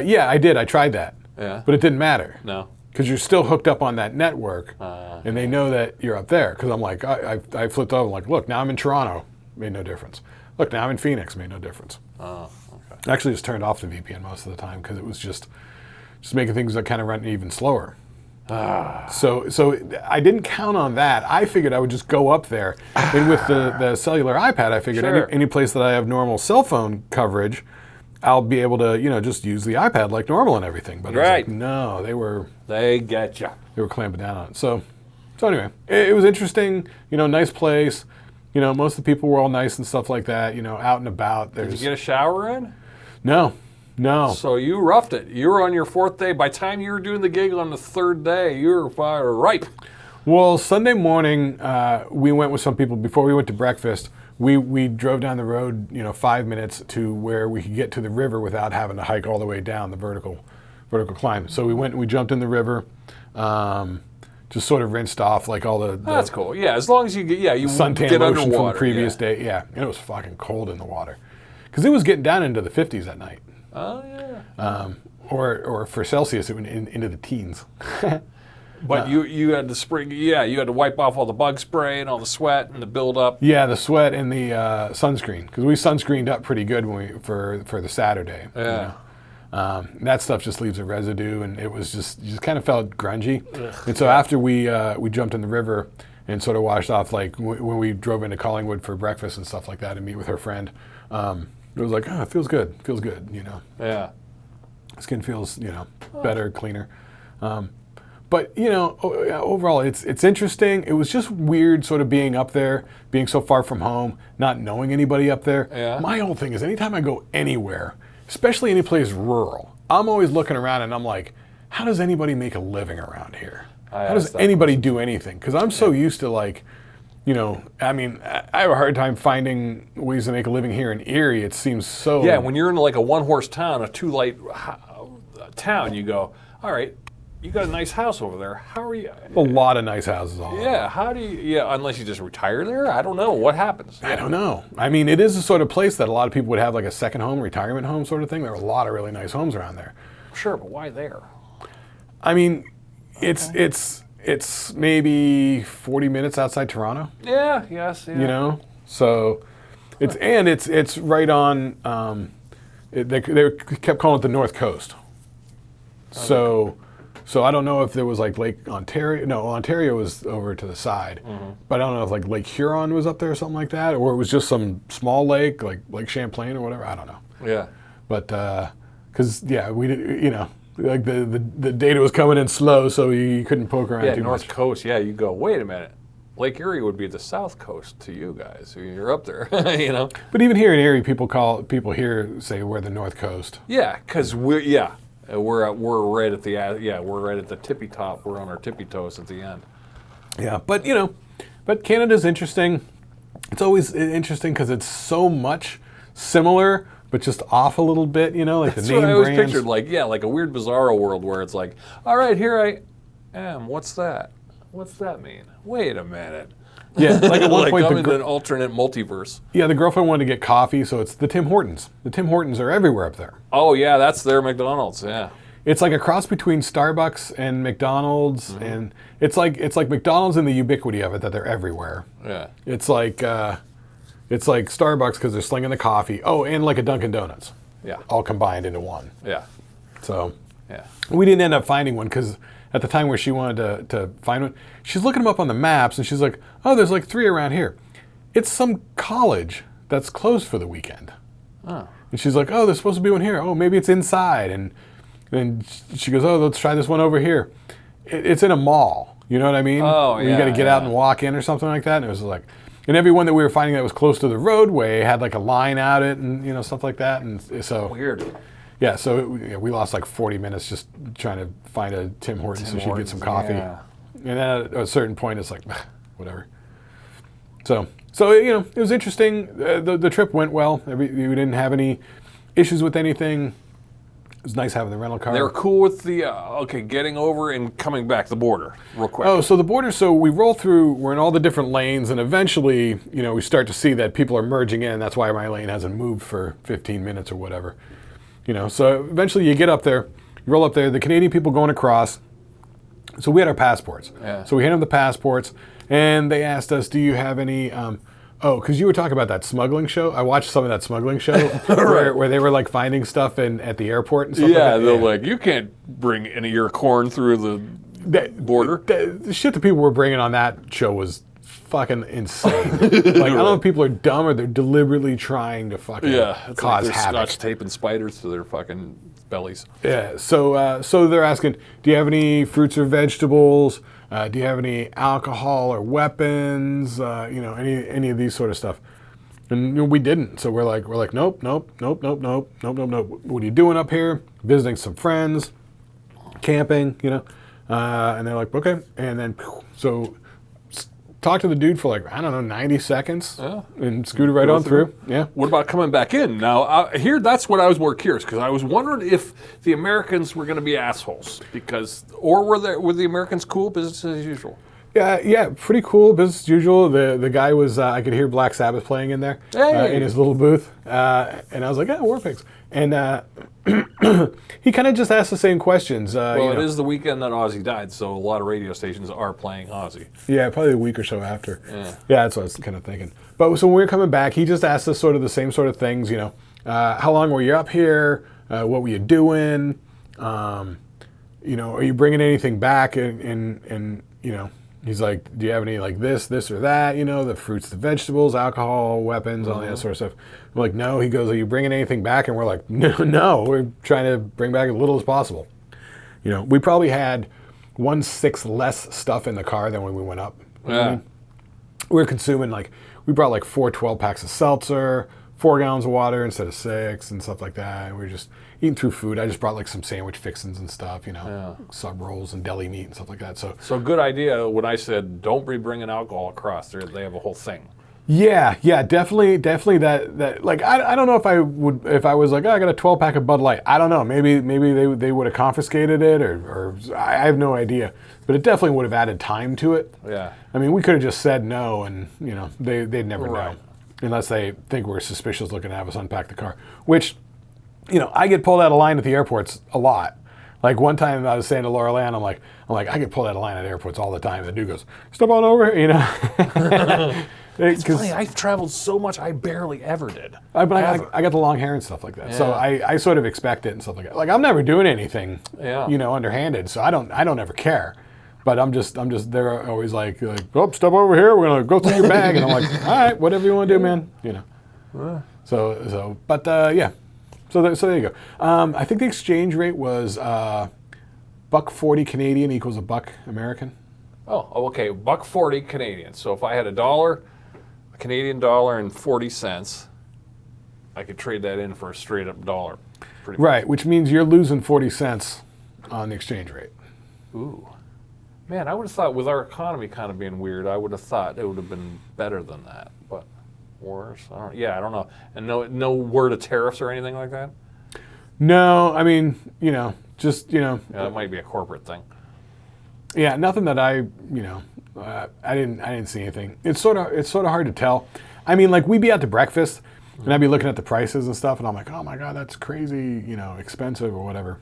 Yeah, I did. I tried that. Yeah. But it didn't matter. No. Because you're still hooked up on that network, and they know that you're up there. Because I'm like, I flipped over, I'm like, look, now I'm in Toronto. Made no difference. Look, now I'm in Phoenix. Made no difference. Oh, okay. I actually just turned off the VPN most of the time because it was just making things that kind of run even slower. So I didn't count on that. I figured I would just go up there, and with the cellular iPad, I figured any place that I have normal cell phone coverage, I'll be able to, you know, just use the iPad like normal and everything. But right. Like, no, they get you. They were clamping down on it. So anyway, it was interesting. You know, nice place. You know, most of the people were all nice and stuff like that. You know, out and about. Did you get a shower in? No. So you roughed it. You were on your 4th day. By the time you were doing the gig on the 3rd day, you were ripe. Well, Sunday morning, we went with some people. Before we went to breakfast, we drove down the road, you know, 5 minutes to where we could get to the river without having to hike all the way down the vertical climb. So we went and we jumped in the river, just sort of rinsed off like all the that's cool. Yeah, as long as you get suntan get lotion underwater from the previous day. Yeah, and it was fucking cold in the water because it was getting down into the 50s at night. Oh yeah. Or for Celsius, it went into the teens. But you had to spray. Yeah, you had to wipe off all the bug spray and all the sweat and the buildup. Yeah, the sweat and the sunscreen, because we sunscreened up pretty good for the Saturday. Yeah. You know? That stuff just leaves a residue, and it was just kind of felt grungy. And so after we jumped in the river and sort of washed off, like when we drove into Collingwood for breakfast and stuff like that, and meet with her friend, it was like, it feels good, you know. Yeah. Skin feels, you know, better, cleaner. But, you know, overall, it's interesting. It was just weird sort of being up there, being so far from home, not knowing anybody up there. Yeah. My whole thing is anytime I go anywhere, especially any place rural, I'm always looking around and I'm like, how does anybody make a living around here? How does anybody do anything? Because I'm so used to, like, you know, I mean, I have a hard time finding ways to make a living here in Erie. It seems so... Yeah, when you're in like a one-horse town, a two-light town, you go, all right, you got a nice house over there. How are you? A lot of nice houses all over. Yeah, how do you, unless you just retire there? I don't know. What happens? I don't know. I mean, it is the sort of place that a lot of people would have like a second home, retirement home sort of thing. There are a lot of really nice homes around there. Sure, but why there? I mean, it's maybe 40 minutes outside Toronto. Yeah, yes, yeah. You know? So it's right on, they kept calling it the North Coast. So I don't know if there was like Lake Ontario. No, Ontario was over to the side. But I don't know if like Lake Huron was up there or something like that, or it was just some small lake like Lake Champlain or whatever. I don't know. Yeah. But because we did, like the data was coming in slow, so you couldn't poke around too North much. Coast. Yeah, you go. Wait a minute. Lake Erie would be the South Coast to you guys. You're up there, But even here in Erie, people here say we're the North Coast. Yeah, because we're right at the tippy top. We're on our tippy toes at the end. Yeah, but Canada's interesting. It's always interesting because it's so much similar, but just off a little bit. Like That's the name what I always brands. pictured, like a weird Bizarro world where it's like, all right, here I am. What's that? What's that mean? Wait a minute. Yeah, like at one point, I'm in an alternate multiverse. Yeah, the girlfriend wanted to get coffee, so it's the Tim Hortons. The Tim Hortons are everywhere up there. Oh yeah, that's their McDonald's. Yeah. It's like a cross between Starbucks and McDonald's, and it's like McDonald's and the ubiquity of it that they're everywhere. Yeah. It's like Starbucks because they're slinging the coffee. Oh, and like a Dunkin' Donuts. Yeah. All combined into one. Yeah. So. Yeah. We didn't end up finding one because at the time where she wanted to find one, she's looking them up on the maps and she's like, oh, there's like 3 around here. It's some college that's closed for the weekend. Oh. And she's like, oh, there's supposed to be one here. Oh, maybe it's inside. And then she goes, oh, let's try this one over here. It's in a mall. You know what I mean? Oh, You got to get out and walk in or something like that. And it was like, and every one that we were finding that was close to the roadway had like a line out it and stuff like that. And so Weird. yeah, so we lost like 40 minutes just trying to find a Tim Hortons so she could get some coffee. Yeah. And then at a certain point, it's like, whatever. So it was interesting. The trip went well. We didn't have any issues with anything. It was nice having the rental car. They were cool with the getting over and coming back the border real quick. Oh, so the border. So we roll through. We're in all the different lanes, and eventually, we start to see that people are merging in. That's why my lane hasn't moved for 15 minutes or whatever. So eventually you get up there, you roll up there. The Canadian people going across. So we had our passports. Yeah. So we handed them the passports, and they asked us, "Do you have any?" Because you were talking about that smuggling show. I watched some of that smuggling show where they were like finding stuff at the airport and stuff. Yeah, like that. they're like, you can't bring any of your corn through the border. The shit that people were bringing on that show was fucking insane. Like I don't know if people are dumb or they're deliberately trying to fucking It's cause like they're havoc. Scotch taping spiders to their fucking bellies. Yeah. So they're asking, do you have any fruits or vegetables? Do you have any alcohol or weapons? Any of these sort of stuff. And we didn't. So we're like, nope. What are you doing up here? Visiting some friends, camping, and they're like, okay. And then so talk to the dude for 90 seconds and scooted right on through. Yeah. What about coming back in? Now, here, that's what I was more curious, because I was wondering if the Americans were going to be assholes, or were the Americans cool, business as usual? Yeah, pretty cool, business as usual. The guy was, I could hear Black Sabbath playing in there in his little booth. And I was like, War Pigs. And he kind of just asked the same questions. It is the weekend that Ozzy died, so a lot of radio stations are playing Ozzy. Yeah, probably a week or so after. Yeah, that's what I was kind of thinking. But so when we were coming back, he just asked us sort of the same sort of things, how long were you up here? What were you doing? Are you bringing anything back? And he's like, do you have any like this or that? The fruits, the vegetables, alcohol, weapons, all that sort of stuff. I'm like, no. He goes, are you bringing anything back? And we're like, no. We're trying to bring back as little as possible. We probably had 1/6 less stuff in the car than when we went up. Yeah. We were consuming we brought 4 12-packs of seltzer, 4 gallons of water instead of 6 and stuff like that. And we were just eating through food. I just brought some sandwich fixins and stuff, sub rolls and deli meat and stuff like that. So good idea when I said don't be bringing alcohol across. They have a whole thing. Yeah, definitely that like I don't know if I was like, oh, I got a 12-pack of Bud Light. I don't know. Maybe they would have confiscated it or I have no idea. But it definitely would have added time to it. Yeah. I mean, we could have just said no and, they'd never Right. know. Unless they think we're suspicious looking to have us unpack the car. Which, I get pulled out of line at the airports a lot. Like one time I was saying to Laura Land, I'm like, I get pulled out of line at airports all the time. And the dude goes, step on over, It's funny, I've traveled so much, I barely ever did. I got the long hair and stuff like that, so I sort of expect it and stuff like that. Like I'm never doing anything, underhanded, so I don't ever care. But I'm just they're always like, oh, step over here, we're gonna go through your bag, and I'm like, all right, whatever you want to do, man, So yeah, so there you go. I think the exchange rate was $1.40 Canadian equals $1 American. Oh, okay, $1.40 Canadian. So if I had a Canadian dollar and 40 cents, I could trade that in for a straight up dollar. Right, which means you're losing 40 cents on the exchange rate. Ooh. Man, I would have thought with our economy kind of being weird, I would have thought it would have been better than that. But worse? I don't know. And no word of tariffs or anything like that? No, I mean, just, Yeah, that might be a corporate thing. Yeah, nothing that I didn't see anything. It's sort of hard to tell. I mean, like we'd be out to breakfast, and I'd be looking at the prices and stuff, and I'm like, oh my god, that's crazy, expensive or whatever.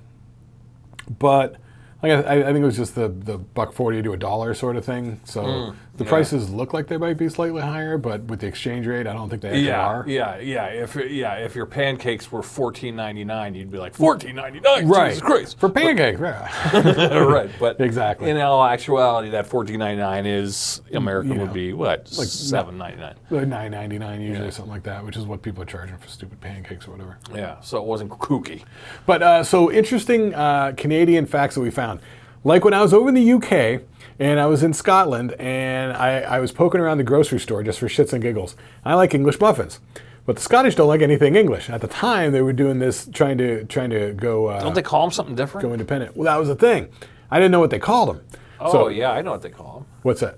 But like I think it was just the $1.40 to $1 sort of thing. So the prices look like they might be slightly higher, but with the exchange rate, I don't think they actually are. Yeah. If your pancakes were $14.99, you'd be like $14.99. Right. Jesus Christ. For pancakes, yeah. Right. But exactly. In all actuality, that $14.99 is American would be what? Like $7.99. Like $9.99 usually, something like that, which is what people are charging for stupid pancakes or whatever. Yeah. So it wasn't kooky. But so interesting Canadian facts that we found. Like when I was over in the UK and I was in Scotland and I was poking around the grocery store just for shits and giggles. I like English muffins, but the Scottish don't like anything English. At the time, they were doing this, trying to go. Don't they call them something different? Go independent. Well, that was the thing. I didn't know what they called them. Oh, so, yeah, I know what they call them. What's that?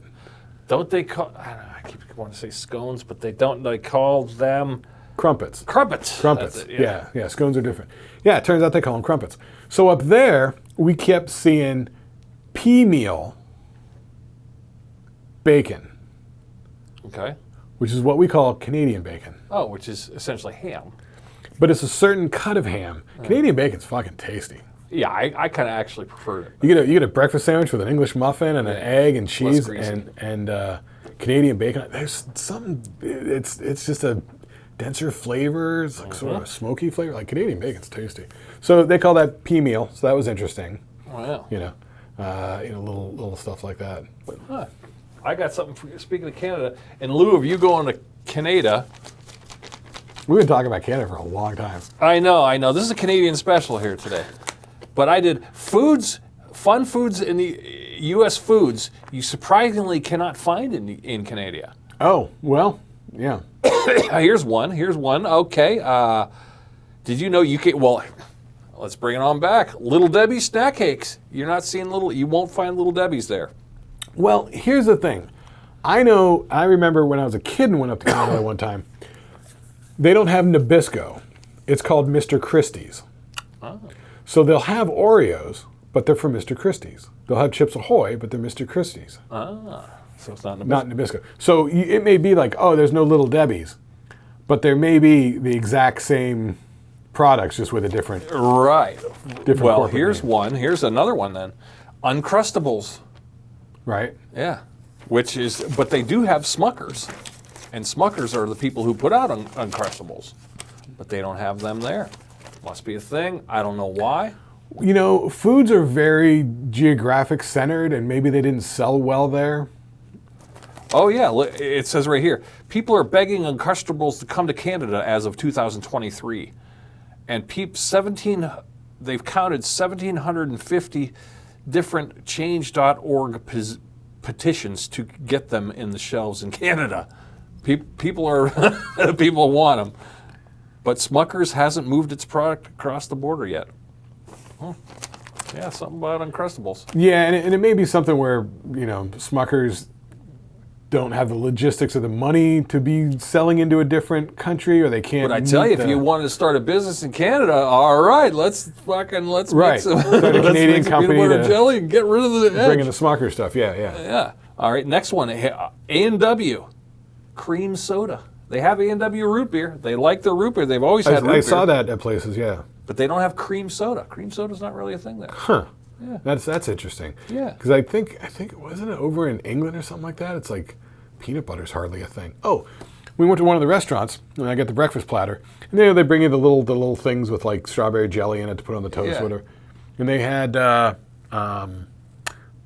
Don't they call? I don't know. I keep wanting to say scones, but they don't. They call them crumpets. Crumpets. Crumpets. That's it, Yeah. Scones are different. Yeah, it turns out they call them crumpets. So up there, we kept seeing pea meal bacon. Okay. Which is what we call Canadian bacon. Oh, which is essentially ham. But it's a certain cut of ham. Canadian bacon's fucking tasty. Yeah, I kind of actually prefer it. You get a breakfast sandwich with an English muffin and an egg and cheese and Canadian bacon. There's something. It's just a denser flavor. It's like sort of a smoky flavor. Like Canadian bacon's tasty. So they call that pea meal. So that was interesting. Wow. Little stuff like that. Huh. I got something for you. Speaking of Canada, in lieu of you going to Canada. We've been talking about Canada for a long time. I know. This is a Canadian special here today. But I did fun foods in the U.S. foods you surprisingly cannot find in Canada. Oh, well, yeah. Here's one. Okay. Did you know you can, well, let's bring it on back. Little Debbie's snack cakes. You're not seeing you won't find Little Debbie's there. Well, here's the thing. I remember when I was a kid and went up to Canada one time, they don't have Nabisco. It's called Mr. Christie's. Oh. So they'll have Oreos, but they're from Mr. Christie's. They'll have Chips Ahoy, but they're Mr. Christie's. Ah, so it's not Nabisco. Not Nabisco. So it may be like, oh, there's no Little Debbie's, but there may be the exact same products, just with a different. Right. Well, here's name. one. Here's another one then. Uncrustables. Right. Yeah. But they do have Smuckers. And Smuckers are the people who put out Uncrustables. But they don't have them there. Must be a thing. I don't know why. Foods are very geographic centered, and maybe they didn't sell well there. Oh, yeah. It says right here, people are begging Uncrustables to come to Canada as of 2023. And they've counted 1,750 different change.org petitions to get them in the shelves in Canada. People want them. But Smuckers hasn't moved its product across the border yet. Yeah, something about Uncrustables. Yeah, and it may be something where, Smuckers don't have the logistics or the money to be selling into a different country, or they can't. But I tell you, if you wanted to start a business in Canada, all right, let's make some start a Canadian company peanut butter to jelly and get rid of the edge. bring in the Smucker stuff. Yeah. Yeah. All right, next one, A&W, cream soda. They have A&W root beer. They like their root beer. They've always had root beer. I saw that at places. Yeah. But they don't have cream soda. Cream soda's not really a thing there. Huh. Yeah. That's interesting. Yeah. Because I think wasn't it over in England or something like that? It's like peanut butter's hardly a thing. Oh, we went to one of the restaurants and I got the breakfast platter, and they bring you the little things with like strawberry jelly in it to put on the toast, or whatever. And they had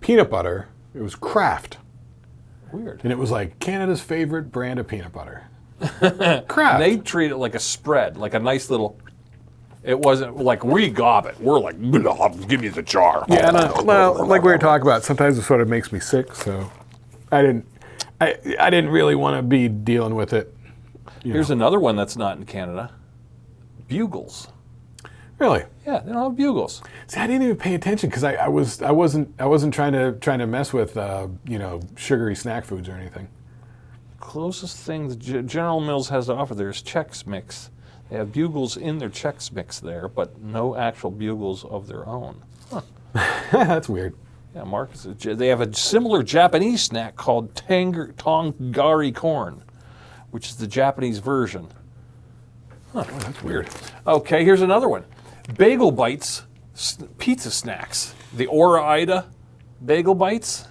peanut butter. It was Kraft. Weird. And it was like Canada's favorite brand of peanut butter. Kraft. And they treat it like a spread, like a nice little. It wasn't like we gob it. We're like, give me the jar. Yeah, and well, like we were talking about, sometimes it sort of makes me sick, so I didn't really want to be dealing with it. Here's another one that's not in Canada. Bugles. Really? Yeah, they don't have Bugles. See, I didn't even pay attention because I wasn't trying to mess with sugary snack foods or anything. Closest thing the General Mills has to offer there is Chex Mix. They have Bugles in their Chex Mix there, but no actual Bugles of their own. Huh. That's weird. Yeah, Marcus. They have a similar Japanese snack called Tongari corn, which is the Japanese version. Huh, oh, that's weird. Okay, here's another one. Bagel Bites pizza snacks. The Ore-Ida Bagel Bites.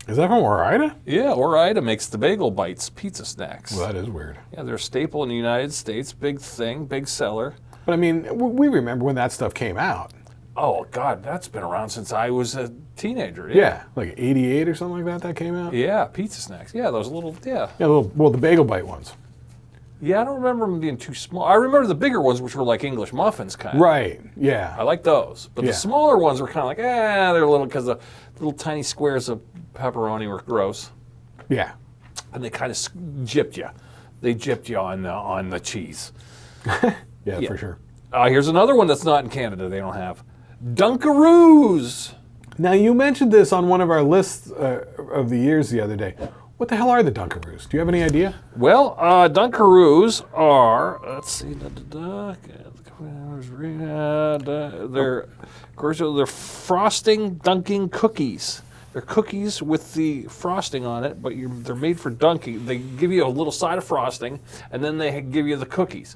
Is that from Ore-Ida? Yeah, Ore-Ida makes the Bagel Bites pizza snacks. Well, that is weird. Yeah, they're a staple in the United States. Big thing, big seller. But I mean, we remember when that stuff came out. Oh, God, that's been around since I was a teenager. Yeah, like 88 or something like that came out? Yeah, pizza snacks. Yeah, those little, Yeah, the Bagel Bite ones. Yeah, I don't remember them being too small. I remember the bigger ones, which were like English muffins kind of. Right, yeah. I like those. But the smaller ones were kind of like, they're little, because the little tiny squares of pepperoni were gross. Yeah. And they kind of gypped you. They gypped you on the cheese. yeah, for sure. Here's another one that's not in Canada they don't have. Dunkaroos. Now, you mentioned this on one of our lists of the years the other day. What the hell are the Dunkaroos? Do you have any idea? Well, Dunkaroos are, let's see, they're frosting dunking cookies. They're cookies with the frosting on it, but they're made for dunking. They give you a little side of frosting, and then they give you the cookies.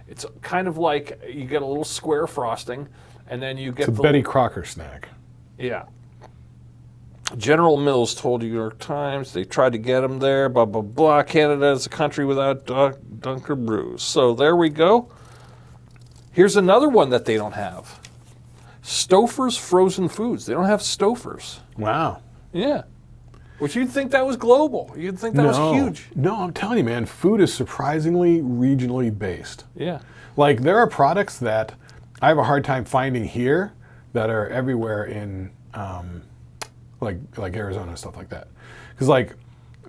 It's kind of like you get a little square frosting, and then you get the Betty Crocker snack. Yeah. General Mills told New York Times they tried to get them there, blah, blah, blah. Canada is a country without Dunkaroos. So there we go. Here's another one that they don't have. Stouffer's frozen foods. They don't have Stouffer's. Wow. Yeah. Which you'd think that was global. You'd think that was huge. No, I'm telling you, man, food is surprisingly regionally based. Yeah. Like, there are products that I have a hard time finding here that are everywhere in like Arizona and stuff like that. Because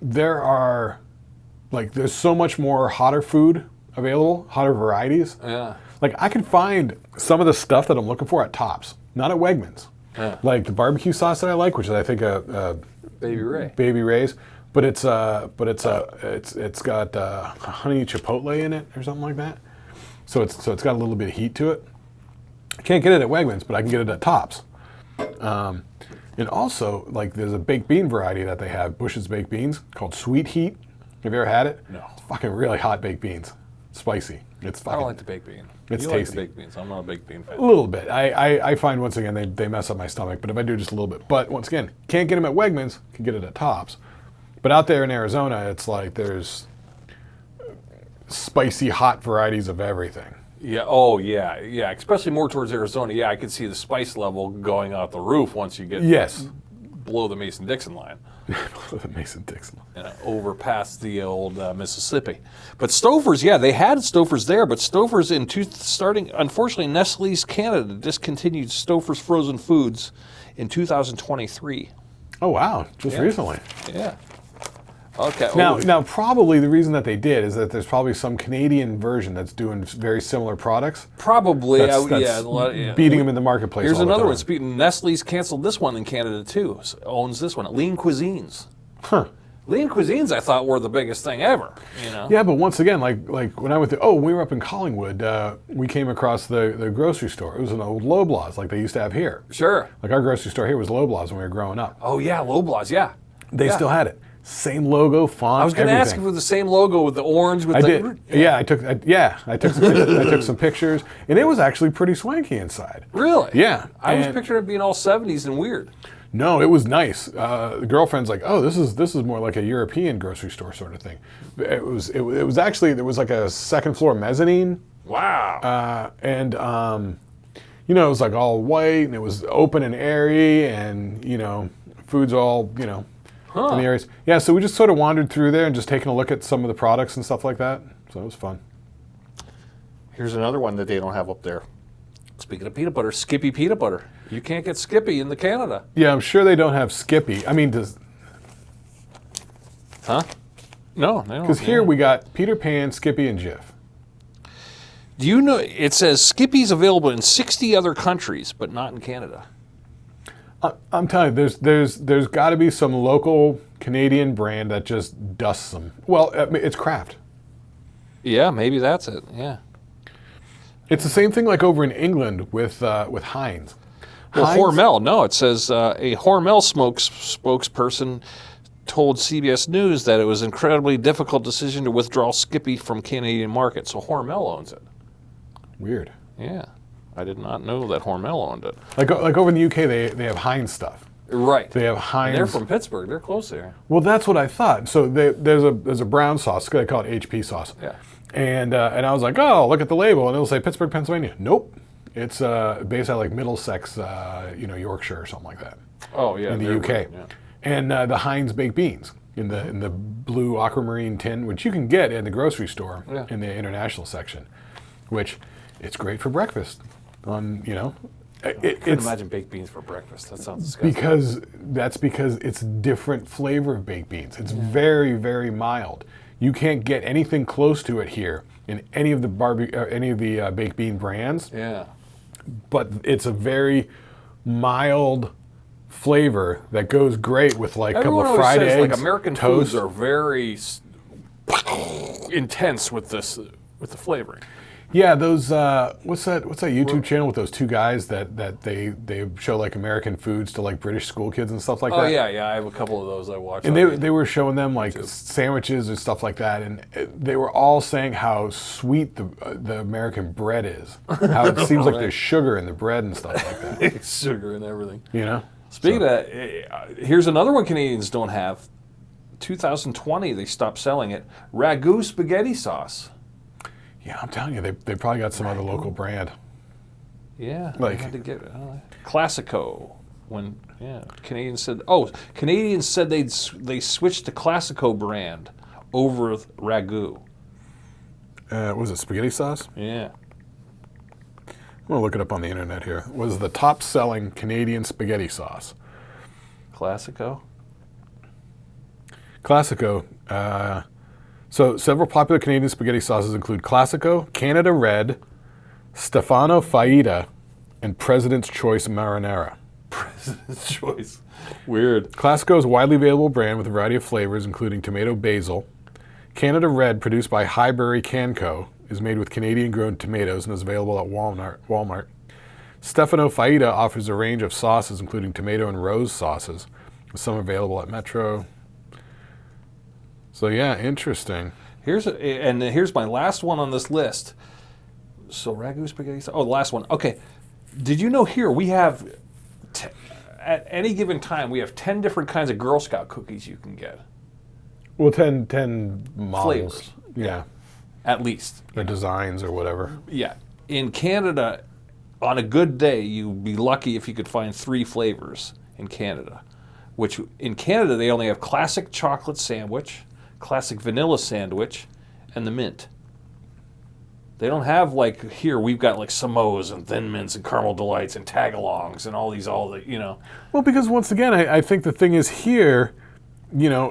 there's so much more hotter food available, hotter varieties. Yeah. Like, I can find some of the stuff that I'm looking for at Tops, not at Wegmans. Yeah. Like the barbecue sauce that I like, which is I think a Baby Ray's, but it's got honey chipotle in it or something like that. So it's got a little bit of heat to it. I can't get it at Wegmans, but I can get it at Tops. And also, like, there's a baked bean variety that they have, Bush's Baked Beans, called Sweet Heat. Have you ever had it? No. It's fucking really hot baked beans. Spicy. It's fucking, I don't like the baked bean. It's you tasty. Like the baked beans. I'm not a baked bean fan. A little bit. I find, once again, they mess up my stomach, but if I do just a little bit. But once again, can't get them at Wegmans, can get it at Tops. But out there in Arizona, it's like there's spicy, hot varieties of everything. Yeah. Oh, yeah. Yeah. Especially more towards Arizona. Yeah, I could see the spice level going out the roof once you get below the Mason-Dixon line. Below the Mason-Dixon line. Over past the old Mississippi. But Stouffer's, yeah, they had Stouffer's there, but Stouffer's unfortunately, Nestle's Canada discontinued Stouffer's frozen foods in 2023. Oh, wow. Just recently. Yeah. Okay. Now, probably the reason that they did is that there's probably some Canadian version that's doing very similar products. Probably, beating them in the marketplace. Here's another one. Nestle's canceled this one in Canada too. Owns this one. Lean Cuisines. Huh. Lean cuisines, I thought, were the biggest thing ever. You know. Yeah, but once again, like when I went to, we were up in Collingwood, we came across the grocery store. It was an old Loblaws, like they used to have here. Sure. Like our grocery store here was Loblaws when we were growing up. Oh yeah, Loblaws. Yeah. They still had it. Same logo, font. I was going to ask if it was the same logo with the orange. With I did. Yeah, I took some pictures, and it was actually pretty swanky inside. Really? Yeah. I was picturing it being all 70s and weird. No, it was nice. The girlfriend's like, "Oh, this is more like a European grocery store sort of thing." It was actually, there was like a second floor mezzanine. Wow. And it was like all white, and it was open and airy, and food's all in the areas. Yeah, so we just sort of wandered through there and just taking a look at some of the products and stuff like that. So it was fun. Here's another one that they don't have up there. Speaking of peanut butter, Skippy peanut butter. You can't get Skippy in Canada. Yeah, I'm sure they don't have Skippy. I mean, Huh? No, they don't. Because here we got Peter Pan, Skippy, and Jif. Do you know, it says Skippy's available in 60 other countries, but not in Canada. I'm telling you, there's got to be some local Canadian brand that just dusts them. Well, it's Kraft. Yeah, maybe that's it. Yeah. It's the same thing like over in England with Heinz. Well, Hormel. No, it says a Hormel spokesperson told CBS News that it was an incredibly difficult decision to withdraw Skippy from Canadian market. So Hormel owns it. Weird. Yeah. I did not know that Hormel owned it. Like over in the UK, they have Heinz stuff. Right. They have Heinz. And they're from Pittsburgh. They're close there. Well, that's what I thought. So there's a brown sauce. They call it HP sauce. Yeah. And I was like, oh, look at the label, and it'll say Pittsburgh, Pennsylvania. Nope. It's based out like Middlesex, Yorkshire or something like that. Oh yeah. In the UK. Weird, yeah. And the Heinz baked beans in the blue aquamarine tin, which you can get in the grocery store in the international section, which it's great for breakfast. I couldn't imagine baked beans for breakfast. That sounds disgusting. Because it's different flavor of baked beans. It's very, very mild. You can't get anything close to it here in any of the baked bean brands. Yeah. But it's a very mild flavor that goes great with like a couple of fried eggs. Like American toast. foods are very intense with the flavoring. Yeah, those what's that YouTube channel with those two guys that they show like American foods to like British school kids and stuff like that? Oh yeah, I have a couple of those I watch. And they were showing them like sandwiches and stuff like that, and they were all saying how sweet the American bread is. How it seems like there's sugar in the bread and stuff like that. Sugar and everything. Speaking of that, here's another one Canadians don't have. 2020 they stopped selling it. Ragu spaghetti sauce. Yeah, I'm telling you, they probably got some other local brand. Yeah, like I had to get Classico. Canadians said they switched to Classico brand over Ragu. Was it spaghetti sauce? Yeah. I'm gonna look it up on the internet here. Was the top selling Canadian spaghetti sauce? Classico. Classico. So several popular Canadian spaghetti sauces include Classico, Canada Red, Stefano Faida, and President's Choice Marinara. President's Choice. Weird. Classico is a widely available brand with a variety of flavors, including tomato basil. Canada Red, produced by Highbury Canco, is made with Canadian-grown tomatoes and is available at Walmart. Stefano Faida offers a range of sauces, including tomato and rose sauces, with some available at Metro. So yeah, interesting. Here's my last one on this list. So Ragu spaghetti sauce. Oh, the last one. Okay. Did you know here we have, at any given time, we have 10 different kinds of Girl Scout cookies you can get. Well, 10 models. Flavors. Yeah. At least. Or designs or whatever. Yeah. In Canada, on a good day, you'd be lucky if you could find 3 flavors in Canada. Which, in Canada, they only have classic chocolate sandwich, classic vanilla sandwich, and the mint. They don't have, like, here we've got like Samoas and Thin Mints and Caramel Delights and Tagalongs and all the. Well, because once again, I think the thing is here,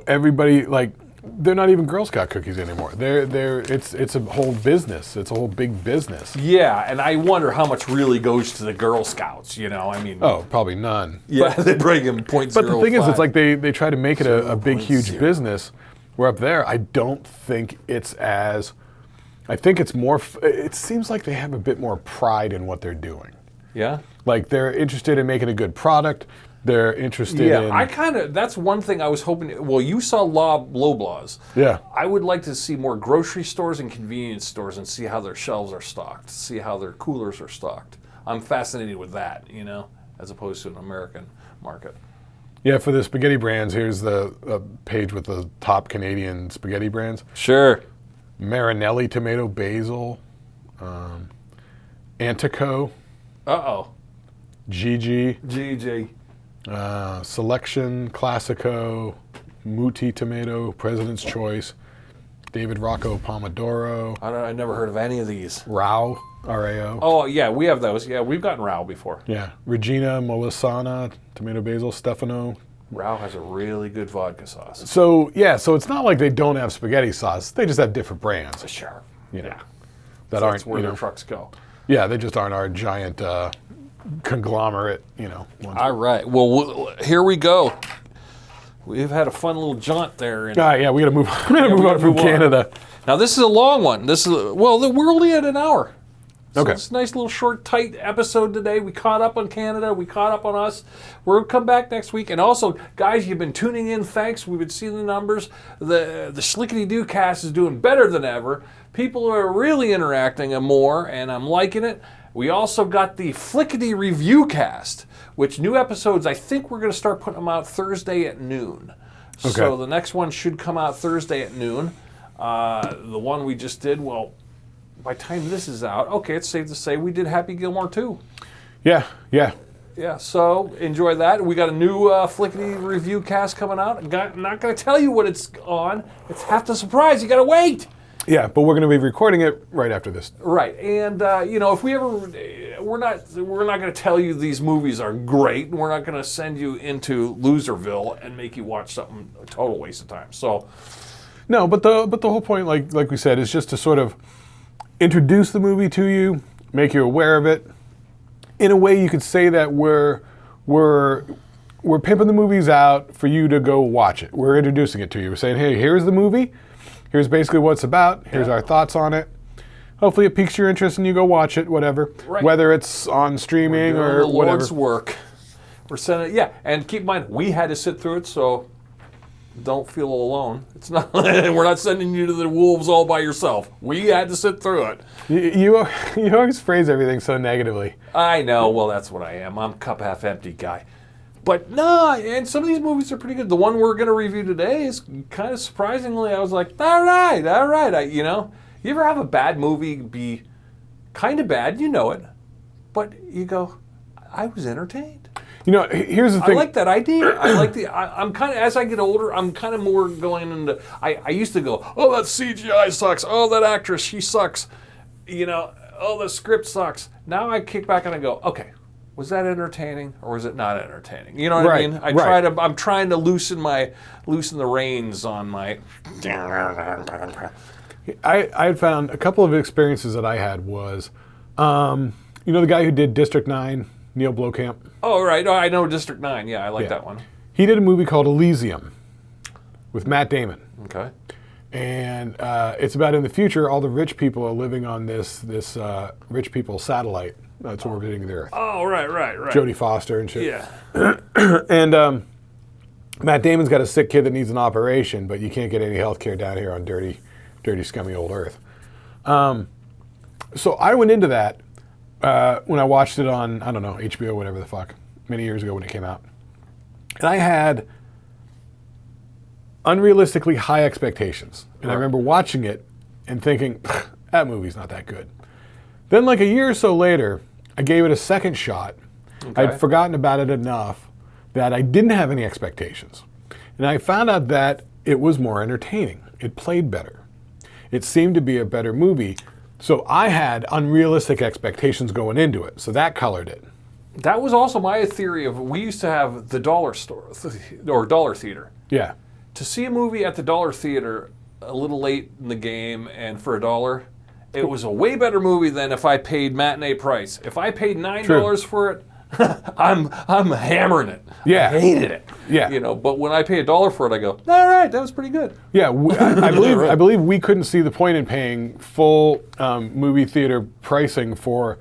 everybody, like, they're not even Girl Scout cookies anymore. It's a whole business. It's a whole big business. Yeah, and I wonder how much really goes to the Girl Scouts, you know? I mean... Oh, probably none. Yeah, they bring in 0.05. But the thing is, it's like they try to make it a big, huge business. Where up there, I don't think it's as... I think it's more... It seems like they have a bit more pride in what they're doing. Yeah? Like, they're interested in making a good product. They're interested in... Yeah, I kind of... That's one thing I was hoping... Well, you saw Loblaws. Yeah. I would like to see more grocery stores and convenience stores and see how their shelves are stocked, see how their coolers are stocked. I'm fascinated with that, you know, as opposed to an American market. Yeah, for the spaghetti brands, here's the page with the top Canadian spaghetti brands. Sure. Marinelli tomato basil, Antico, Uh-oh. GG, Selection, Classico, Muti tomato, President's Choice, David Rocco Pomodoro. I never heard of any of these. Rao, R-A-O. Oh, yeah, we have those. Yeah, we've gotten Rao before. Yeah, Regina Molissana, tomato basil, Stefano. Rao has a really good vodka sauce. So, yeah, so it's not like they don't have spaghetti sauce. They just have different brands. Sure. You know, Yeah. that So aren't, that's where you their know, trucks go. yeah, they just aren't our giant conglomerate, you know. Ones. All right. Well, here we go. We've had a fun little jaunt there. Yeah, we got to move. We got to move on from Canada. Now this is a long one. We're only at an hour. So Okay. It's a nice little short, tight episode today. We caught up on Canada. We caught up on us. We'll come back next week. And also, guys, you've been tuning in. Thanks. We've been seeing the numbers. The Shlicketty Do cast is doing better than ever. People are really interacting more, and I'm liking it. We also got the Flickety Review cast, which new episodes, I think we're going to start putting them out Thursday at noon. Okay. So the next one should come out Thursday at noon. The one we just did, well, by the time this is out, okay, it's safe to say we did Happy Gilmore too. Yeah. Yeah, so enjoy that. We got a new Flickety Review cast coming out. I'm not going to tell you what it's on. It's half the surprise. You got to wait. Yeah, but we're going to be recording it right after this. Right, and if we ever, we're not going to tell you these movies are great. We're not going to send you into Loserville and make you watch something a total waste of time. So, No, but the whole point, like we said, is just to sort of introduce the movie to you, make you aware of it. In a way, you could say that we're pimping the movies out for you to go watch it. We're introducing it to you. We're saying, hey, here's the movie. Here's basically what it's about. Here's our thoughts on it. Hopefully it piques your interest and you go watch it, whatever. Right. Whether it's on streaming or the whatever. Lord's work. We're sending, and keep in mind, we had to sit through it, so don't feel alone. It's not. We're not sending you to the wolves all by yourself. We had to sit through it. You always phrase everything so negatively. I know. Well, that's what I am. I'm a cup half empty guy. But no, and some of these movies are pretty good. The one we're going to review today is kind of surprisingly, I was like, all right. You ever have a bad movie be kind of bad, you know it, but you go, I was entertained. Here's the thing. I like that idea. I'm kind of, as I get older, I'm kind of more going into, I used to go, oh, that CGI sucks. Oh, that actress, she sucks. Oh, the script sucks. Now I kick back and I go, okay, was that entertaining or was it not entertaining? You know what I mean? I'm trying to loosen the reins on my. I had found a couple of experiences that I had was, the guy who did District 9, Neil Blomkamp. Oh, right. Oh, I know District 9. Yeah, I like that one. He did a movie called Elysium with Matt Damon. Okay. And it's about in the future, all the rich people are living on this rich people satellite that's orbiting the Earth. Oh, right. Jodie Foster and shit. Yeah. And Matt Damon's got a sick kid that needs an operation, but you can't get any health care down here on dirty, scummy old Earth. So I went into that when I watched it on, I don't know, HBO, whatever the fuck, many years ago when it came out. And I had unrealistically high expectations. And I remember watching it and thinking, that movie's not that good. Then like a year or so later, I gave it a second shot. Okay. I'd forgotten about it enough that I didn't have any expectations. And I found out that it was more entertaining. It played better. It seemed to be a better movie. So I had unrealistic expectations going into it. So that colored it. That was also my theory of, we used to have the dollar store or dollar theater. Yeah. to see a movie at the dollar theater a little late in the game and for $1, it was a way better movie than if I paid matinee price. If I paid $9 for it, I'm hammering it. Yeah. I hated it. Yeah. You know, but when I pay $1 for it, I go, all right, that was pretty good. Yeah, I believe we couldn't see the point in paying full movie theater pricing for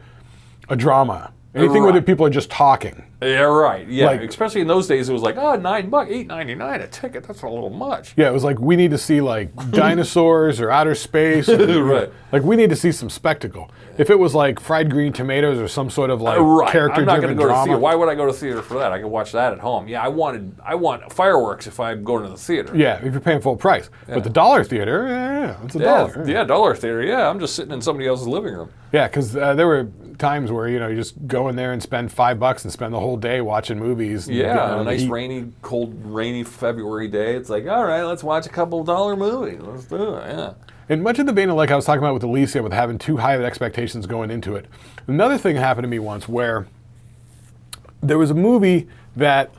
a drama. Anything where the people are just talking. Yeah, right. Yeah, Like- especially in those days, it was like, $9, $8.99 a ticket. That's a little much. Yeah, it was like we need to see like dinosaurs or outer space. Or, Right. Like we need to see some spectacle. If it was like fried green tomatoes or some sort of like Right. character-driven I'm not going to go to drama. theater. Why would I go to theater for that? I can watch that at home. Yeah, I want fireworks if I'm going to the theater. Yeah, if you're paying full price. But the dollar theater, yeah, it's a dollar. Yeah, dollar theater. Yeah, I'm just sitting in somebody else's living room. Yeah, because there were times where you just go in there and spend $5 and spend the whole day watching movies. And Yeah, a nice eat. rainy February day. It's like, all right, let's watch a couple $1 movies. Let's do it. Yeah. And much in the vein of like I was talking about with Alicia, with having too high of expectations going into it. Another thing happened to me once where there was a movie that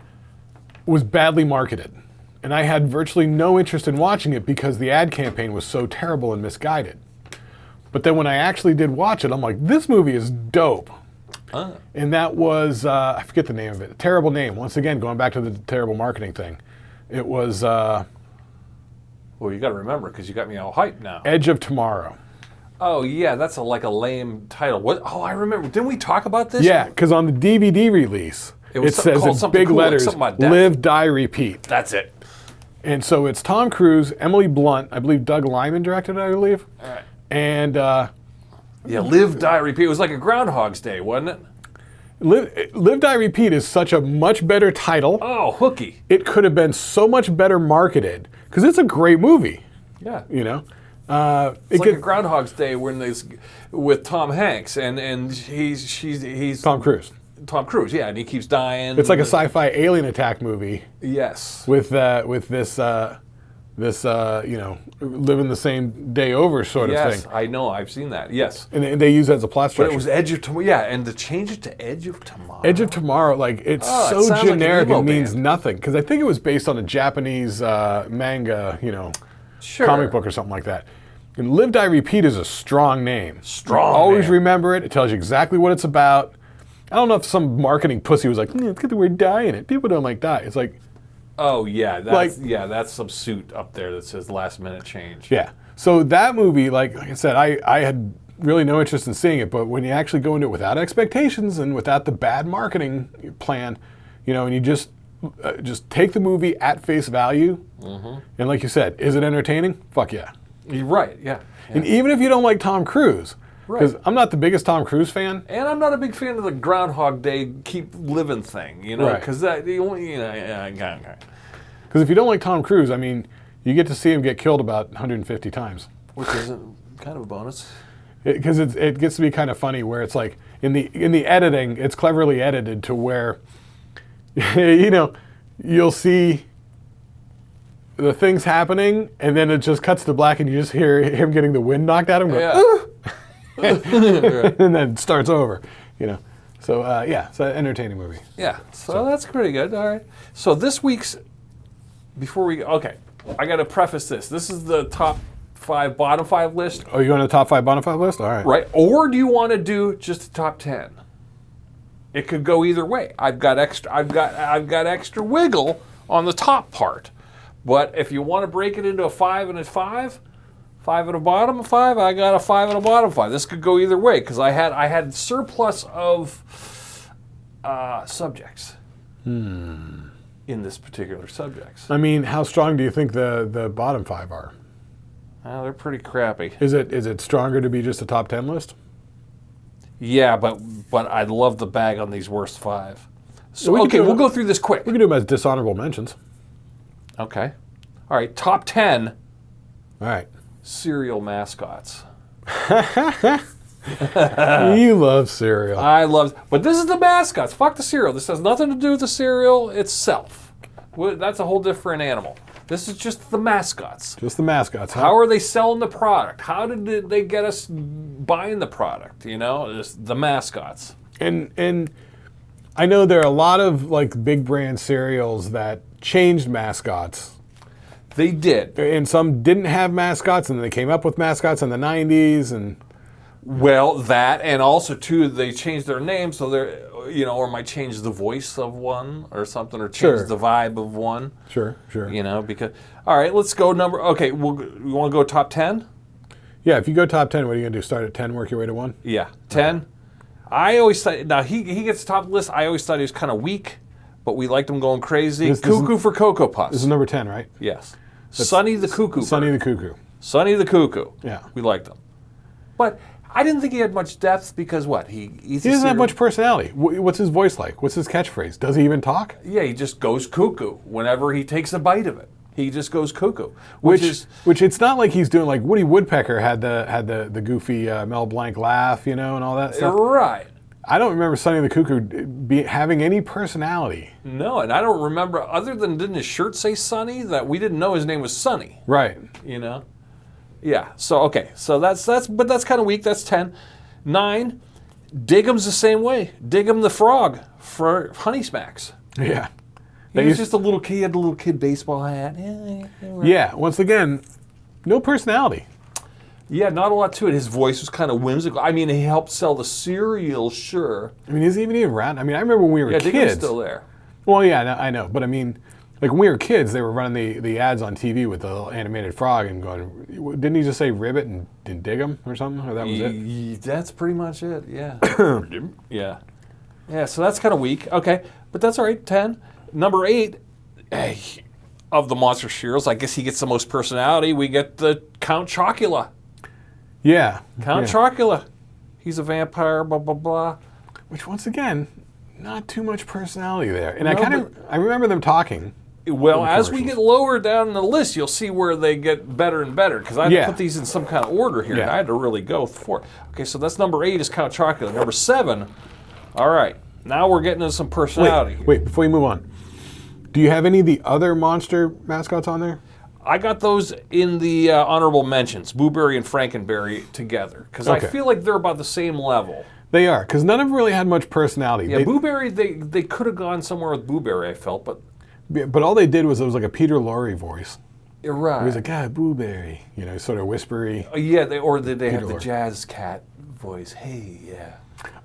was badly marketed. And I had virtually no interest in watching it because the ad campaign was so terrible and misguided. But then when I actually did watch it, I'm like, this movie is dope. And that was, I forget the name of it, a terrible name. Once again, going back to the terrible marketing thing. It was Well, you got to remember because you got me all hyped now. Edge of Tomorrow. Oh yeah, that's like a lame title. What? Oh, I remember. Didn't we talk about this? Yeah, because on the DVD release, it says called in something big cool, like letters, something about death. Live, Die, Repeat. That's it. And so it's Tom Cruise, Emily Blunt, I believe Doug Liman directed it, I believe. All right. And Yeah, Live, Die, Repeat. It was like a Groundhog's Day, wasn't it? Live, Die, Repeat is such a much better title. Oh, hooky. It could have been so much better marketed, because it's a great movie, Yeah. you know? It's like a Groundhog's Day when there's with Tom Hanks and he's Tom Cruise. Tom Cruise, yeah, and he keeps dying. It's like a sci-fi alien attack movie Yes. with this living the same day over sort of Yes, thing. I know. I've seen that. Yes. And they use that as a plot But structure. it was Edge of Tomorrow. Yeah, and to change it to Edge of Tomorrow. Edge of Tomorrow, like it's Oh, it so sounds like an generic, emo it means band. nothing. Because I think it was based on a Japanese manga, Sure. comic book or something like that. And Live, Die, Repeat is a strong name. Strong Always name. remember it. It tells you exactly what it's about. I don't know if some marketing pussy was like, let's get the word die in it. People don't like die. It's like, Oh yeah, that's some suit up there that says last minute change. yeah. So that movie, like I said, I had really no interest in seeing it, but when you actually go into it without expectations and without the bad marketing plan, and you just take the movie at face value, and like you said, is it entertaining? Fuck yeah. You're right. Yeah. And even if you don't like Tom Cruise, because Right. I'm not the biggest Tom Cruise fan. And I'm not a big fan of the Groundhog Day keep living thing, Right. because that Because if you don't like Tom Cruise, I mean, you get to see him get killed about 150 times. which is kind of a bonus. Because it gets to be kind of funny where it's like in the editing, it's cleverly edited to where you'll see the things happening and then it just cuts to black and you just hear him getting the wind knocked out of him. Yeah. And then it starts over. So it's an entertaining movie. Yeah. So that's pretty good. All right. So this week's I got to preface this. This is the top 5, bottom 5 list, Oh, you on the top 5, bottom 5 list? All right. right? Or do you want to do just the top 10? It could go either way. I've got extra wiggle on the top part. But if you want to break it into a 5 and a 5 and a bottom 5, I got a 5 and a bottom 5. This could go either way because I had surplus of subjects in this particular subjects. I mean, how strong do you think the bottom 5 are? They're pretty crappy. Is it stronger to be just a top 10 list? Yeah, but I love the bag on these worst 5. So We could do we'll it- go through this quick. We can do them as dishonorable mentions. Okay. All right, top 10 All right. cereal mascots. You love cereal. I love, but this is the mascots. Fuck the cereal. This has nothing to do with the cereal itself. That's a whole different animal. This is just the mascots. Just the mascots. Huh? How are they selling the product? How did they get us buying the product? Just the mascots. And I know there are a lot of like big brand cereals that changed mascots. They did. And some didn't have mascots, and they came up with mascots in the 90s. And Well, that, and also, too, they changed their name, so they're, or might change the voice of one or something, or change the vibe of one. Sure. Because, all right, let's go you want to go top 10? Yeah, if you go top 10, what are you going to do? Start at 10, work your way to 1? Yeah, 10. Okay. I always thought, now he gets top of the list. I always thought he was kind of weak, but we liked him going crazy. Cuckoo for Cocoa Puffs. This is number 10, right? Yes. Sonny the Cuckoo. Sonny the Cuckoo. Sonny the Cuckoo. Yeah. We liked him. But I didn't think he had much depth because what? He doesn't have much personality. What's his voice like? What's his catchphrase? Does he even talk? Yeah, he just goes cuckoo whenever he takes a bite of it. He just goes cuckoo. Which it's not like he's doing like Woody Woodpecker had the goofy Mel Blanc laugh, and all that stuff. Right. I don't remember Sonny the Cuckoo having any personality. No, and I don't remember, other than didn't his shirt say Sonny, that we didn't know his name was Sonny. Right. Yeah. So okay. So that's kind of weak. That's 10. 9. Dig'em's the same way. Dig'em the frog for Honey Smacks. Yeah. He was just a little kid. He had a little kid baseball hat. Yeah. Once again, no personality. Yeah, not a lot to it. His voice was kind of whimsical. I mean, he helped sell the cereal, sure. I mean, is he even around? I mean, I remember when we were kids. Dig'em's still there. Well, yeah, I know. But I mean, like when we were kids, they were running the ads on TV with the little animated frog and going, didn't he just say ribbit and dig 'em or something? Or that was it? That's pretty much it, yeah. Yeah. Yeah, so that's kind of weak. Okay, but that's all right, 10. Number 8, of the monster cereals, I guess he gets the most personality. We get the Count Chocula. Yeah. Count Chocula. He's a vampire, blah, blah, blah. Which, once again, not too much personality there. And I remember them talking. Well, as we get lower down the list, you'll see where they get better and better. Because I put these in some kind of order here. And I had to really go for it. Okay, so that's number 8 is Count Chocula. Number 7, all right. Now we're getting into some personality. Wait, before you move on. Do you have any of the other monster mascots on there? I got those in the honorable mentions, Blueberry and Frankenberry together. Because I feel like they're about the same level. They are, because none of them really had much personality. Yeah, Blueberry, they could have gone somewhere with Blueberry, I felt, but... But all they did was, it was like a Peter Lorre voice. You're right. He was like, Blueberry, sort of whispery. Yeah, they have the jazz cat voice. Hey, yeah.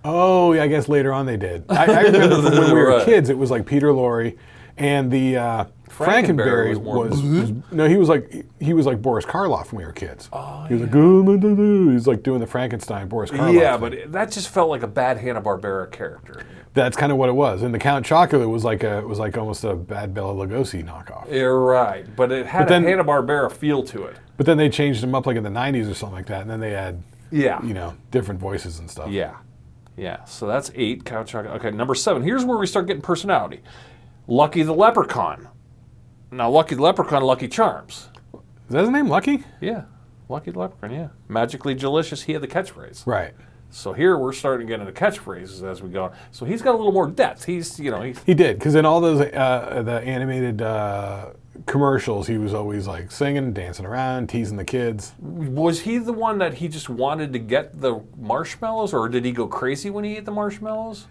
Oh, yeah, I guess later on they did. I remember from when we were kids, it was like Peter Lorre, and the Frankenberry he was like Boris Karloff when we were kids. Oh, he was like, he's like doing the Frankenstein Boris Karloff. Yeah, but that just felt like a bad Hanna-Barbera character. That's kind of what it was. And the Count Chocula was like almost a bad Bela Lugosi knockoff. You're right, but it had a Hanna-Barbera feel to it. But then they changed him up like in the 90s or something like that, and then they had different voices and stuff. Yeah. So that's 8, Count Chocula. Okay, number 7. Here's where we start getting personality. Lucky the Leprechaun. Now, Lucky the Leprechaun, Lucky Charms. Is that his name, Lucky? Yeah, Lucky the Leprechaun, yeah. Magically delicious, he had the catchphrase. Right. So here we're starting to get into catchphrases as we go. So he's got a little more depth. He did, because in all those the animated commercials, he was always like singing, dancing around, teasing the kids. Was he the one that he just wanted to get the marshmallows, or did he go crazy when he ate the marshmallows?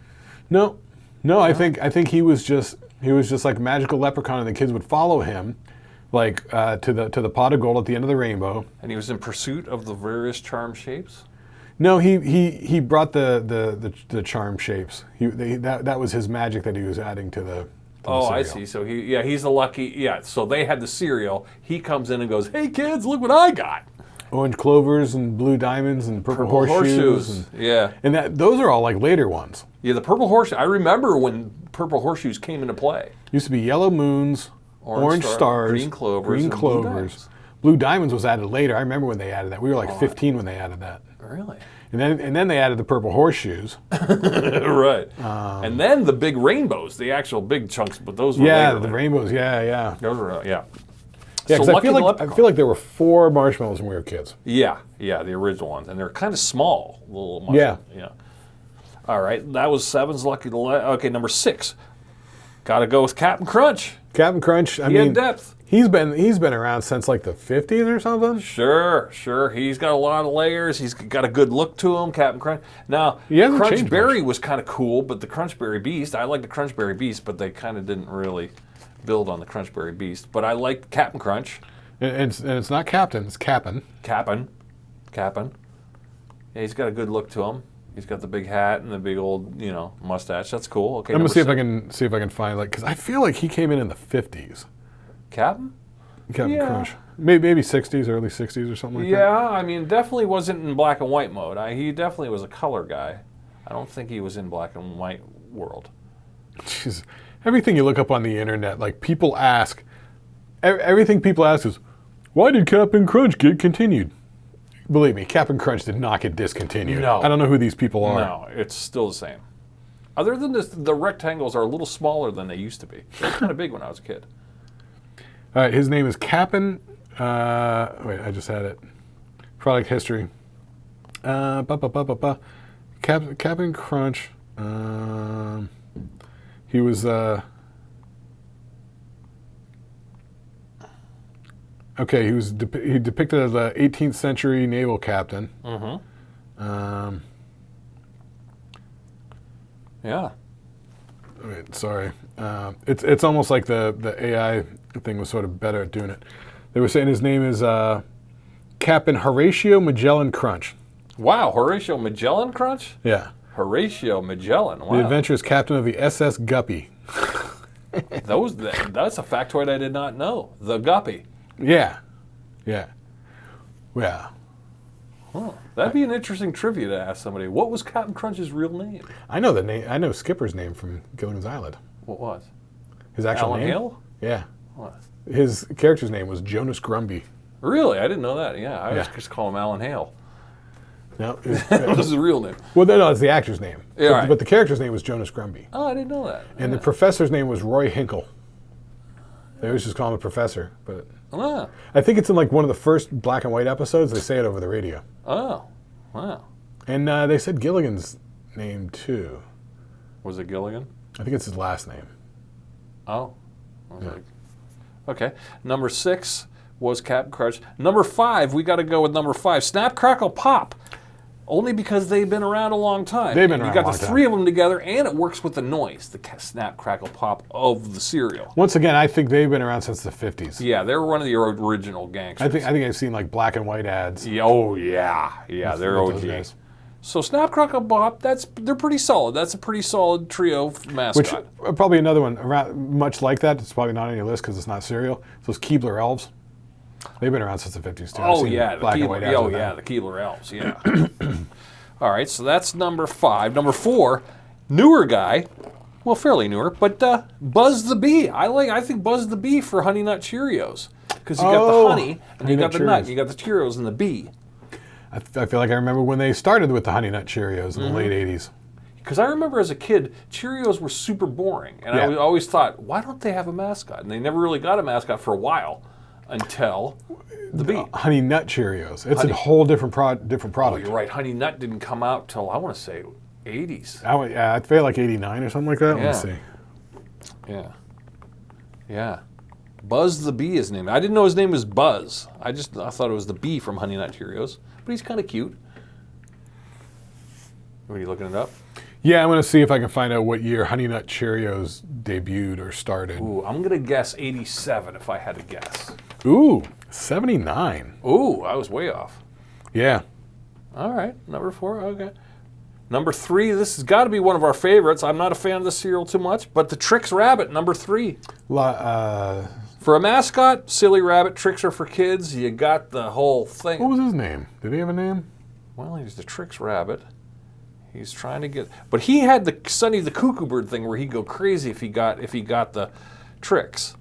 No. I think he was just like a magical leprechaun, and the kids would follow him, like to the pot of gold at the end of the rainbow. And he was in pursuit of the various charm shapes. No, he brought the charm shapes. That was his magic that he was adding to the. I see. So he's the lucky. Yeah. So they had the cereal. He comes in and goes, "Hey kids, look what I got." Orange clovers and blue diamonds and purple horseshoes. And those are all like later ones. Yeah, the purple horseshoe. I remember when purple horseshoes came into play. Used to be yellow moons, orange stars, green clovers. Blue diamonds was added later. I remember when they added that. We were like 15 when they added that. Really? And then they added the purple horseshoes. Right. And then the big rainbows, the actual big chunks, but those were later. The rainbows. Yeah. Those were Yeah, because I feel like there were 4 marshmallows when we were kids. Yeah, the original ones, and they're kind of small, little marshmallows. Yeah. All right, that was 7's Lucky. Okay, number 6. Got to go with Captain Crunch. Captain Crunch. I mean, depth. He's been around since like the 50s or something. Sure. He's got a lot of layers. He's got a good look to him, Captain Crunch. Now, Crunchberry was kind of cool, but the Crunchberry Beast, I like the Crunchberry Beast, but they kind of didn't really build on the Crunchberry Beast. But I liked Captain Crunch. And it's not Captain, it's Cap'n. Cap'n. Yeah, he's got a good look to him. He's got the big hat and the big old, mustache. That's cool. Okay, I'm gonna see if I can find because I feel like he came in the 50s. Cap'n Crunch. Maybe 60s, early 60s or something like that. Yeah, I mean, definitely wasn't in black and white mode. He definitely was a color guy. I don't think he was in black and white world. Jeez. Everything you look up on the internet, like people ask, everything people ask is, why did Cap'n Crunch get continued? Believe me, Cap'n Crunch did not get discontinued. No. I don't know who these people are. No, it's still the same. Other than this, the rectangles are a little smaller than they used to be. They were kind of big when I was a kid. All right, his name is Cap'n. Wait, I just had it. Product history. Cap'n Crunch. He was. Okay, he depicted as an 18th century naval captain. Mm-hmm. Yeah. Wait, sorry. It's almost like the AI thing was sort of better at doing it. They were saying his name is Captain Horatio Magellan Crunch. Wow, Horatio Magellan Crunch? Yeah. Horatio Magellan. Wow. The adventurous captain of the SS Guppy. That's a factoid I did not know. The Guppy. Yeah. Huh. That'd be an interesting trivia to ask somebody. What was Captain Crunch's real name? I know the name. I know Skipper's name from Gilligan's Island. What was? His actual Alan name? Hale? Yeah. What? His character's name was Jonas Grumby. Really? I didn't know that. Yeah, I just call him Alan Hale. No, That was his real name. well, no, it's the actor's name. Yeah, but, right. but the character's name was Jonas Grumby. Oh, I didn't know that. And the professor's name was Roy Hinkle. They always just call him a professor, but Ah. I think it's in like one of the first black and white episodes. They say it over the radio. Oh. Wow. And they said Gilligan's name too. Was it Gilligan? I think it's his last name. Oh. I was like, okay. Number 6 was Captain Crunch. Number 5, we got to go with number 5. Snap, Crackle, Pop. Only because they've been around a long time. They've been around a long time. You got the 3 of them together, and it works with the noise, the snap, crackle, pop of the cereal. Once again, I think they've been around since the 50s. Yeah, they were one of the original gangsters. I think I've seen like black and white ads. Yeah, oh yeah, they're with those OG. guys. So Snap, Crackle, Pop, they're pretty solid. That's a pretty solid trio mascot. Which probably another one around, much like that. It's probably not on your list because it's not cereal. Those Keebler elves. They've been around since the 50s too. Oh yeah, the Keebler, the Keebler elves. Yeah. All right, so that's number 5. Number 4, newer guy. Well, fairly newer, but Buzz the Bee. I think Buzz the Bee for Honey Nut Cheerios because you got the honey and you got the nut. You got the Cheerios and the bee. I feel like I remember when they started with the Honey Nut Cheerios in the late 80s. Because I remember as a kid, Cheerios were super boring, and I always thought, why don't they have a mascot? And they never really got a mascot for a while until the bee. Honey Nut Cheerios. It's a whole different product. Oh, you're right. Honey Nut didn't come out till I want to say 80s. I feel like 89 or something like that. Yeah. Let's see. Yeah. Buzz the Bee is named. I didn't know his name was Buzz. I thought it was the bee from Honey Nut Cheerios. But he's kind of cute. Are you looking it up? Yeah, I'm going to see if I can find out what year Honey Nut Cheerios debuted or started. Ooh, I'm going to guess 87 if I had to guess. Ooh, 79. Ooh, I was way off. Yeah. All right, number 4, okay. Number 3, this has got to be one of our favorites. I'm not a fan of the cereal too much, but the Trix Rabbit, number 3. For a mascot, silly rabbit, tricks are for kids. You got the whole thing. What was his name? Did he have a name? Well, he's the Trix Rabbit. He's trying to get, but he had the Sonny the Cuckoo Bird thing where he'd go crazy if he got the tricks.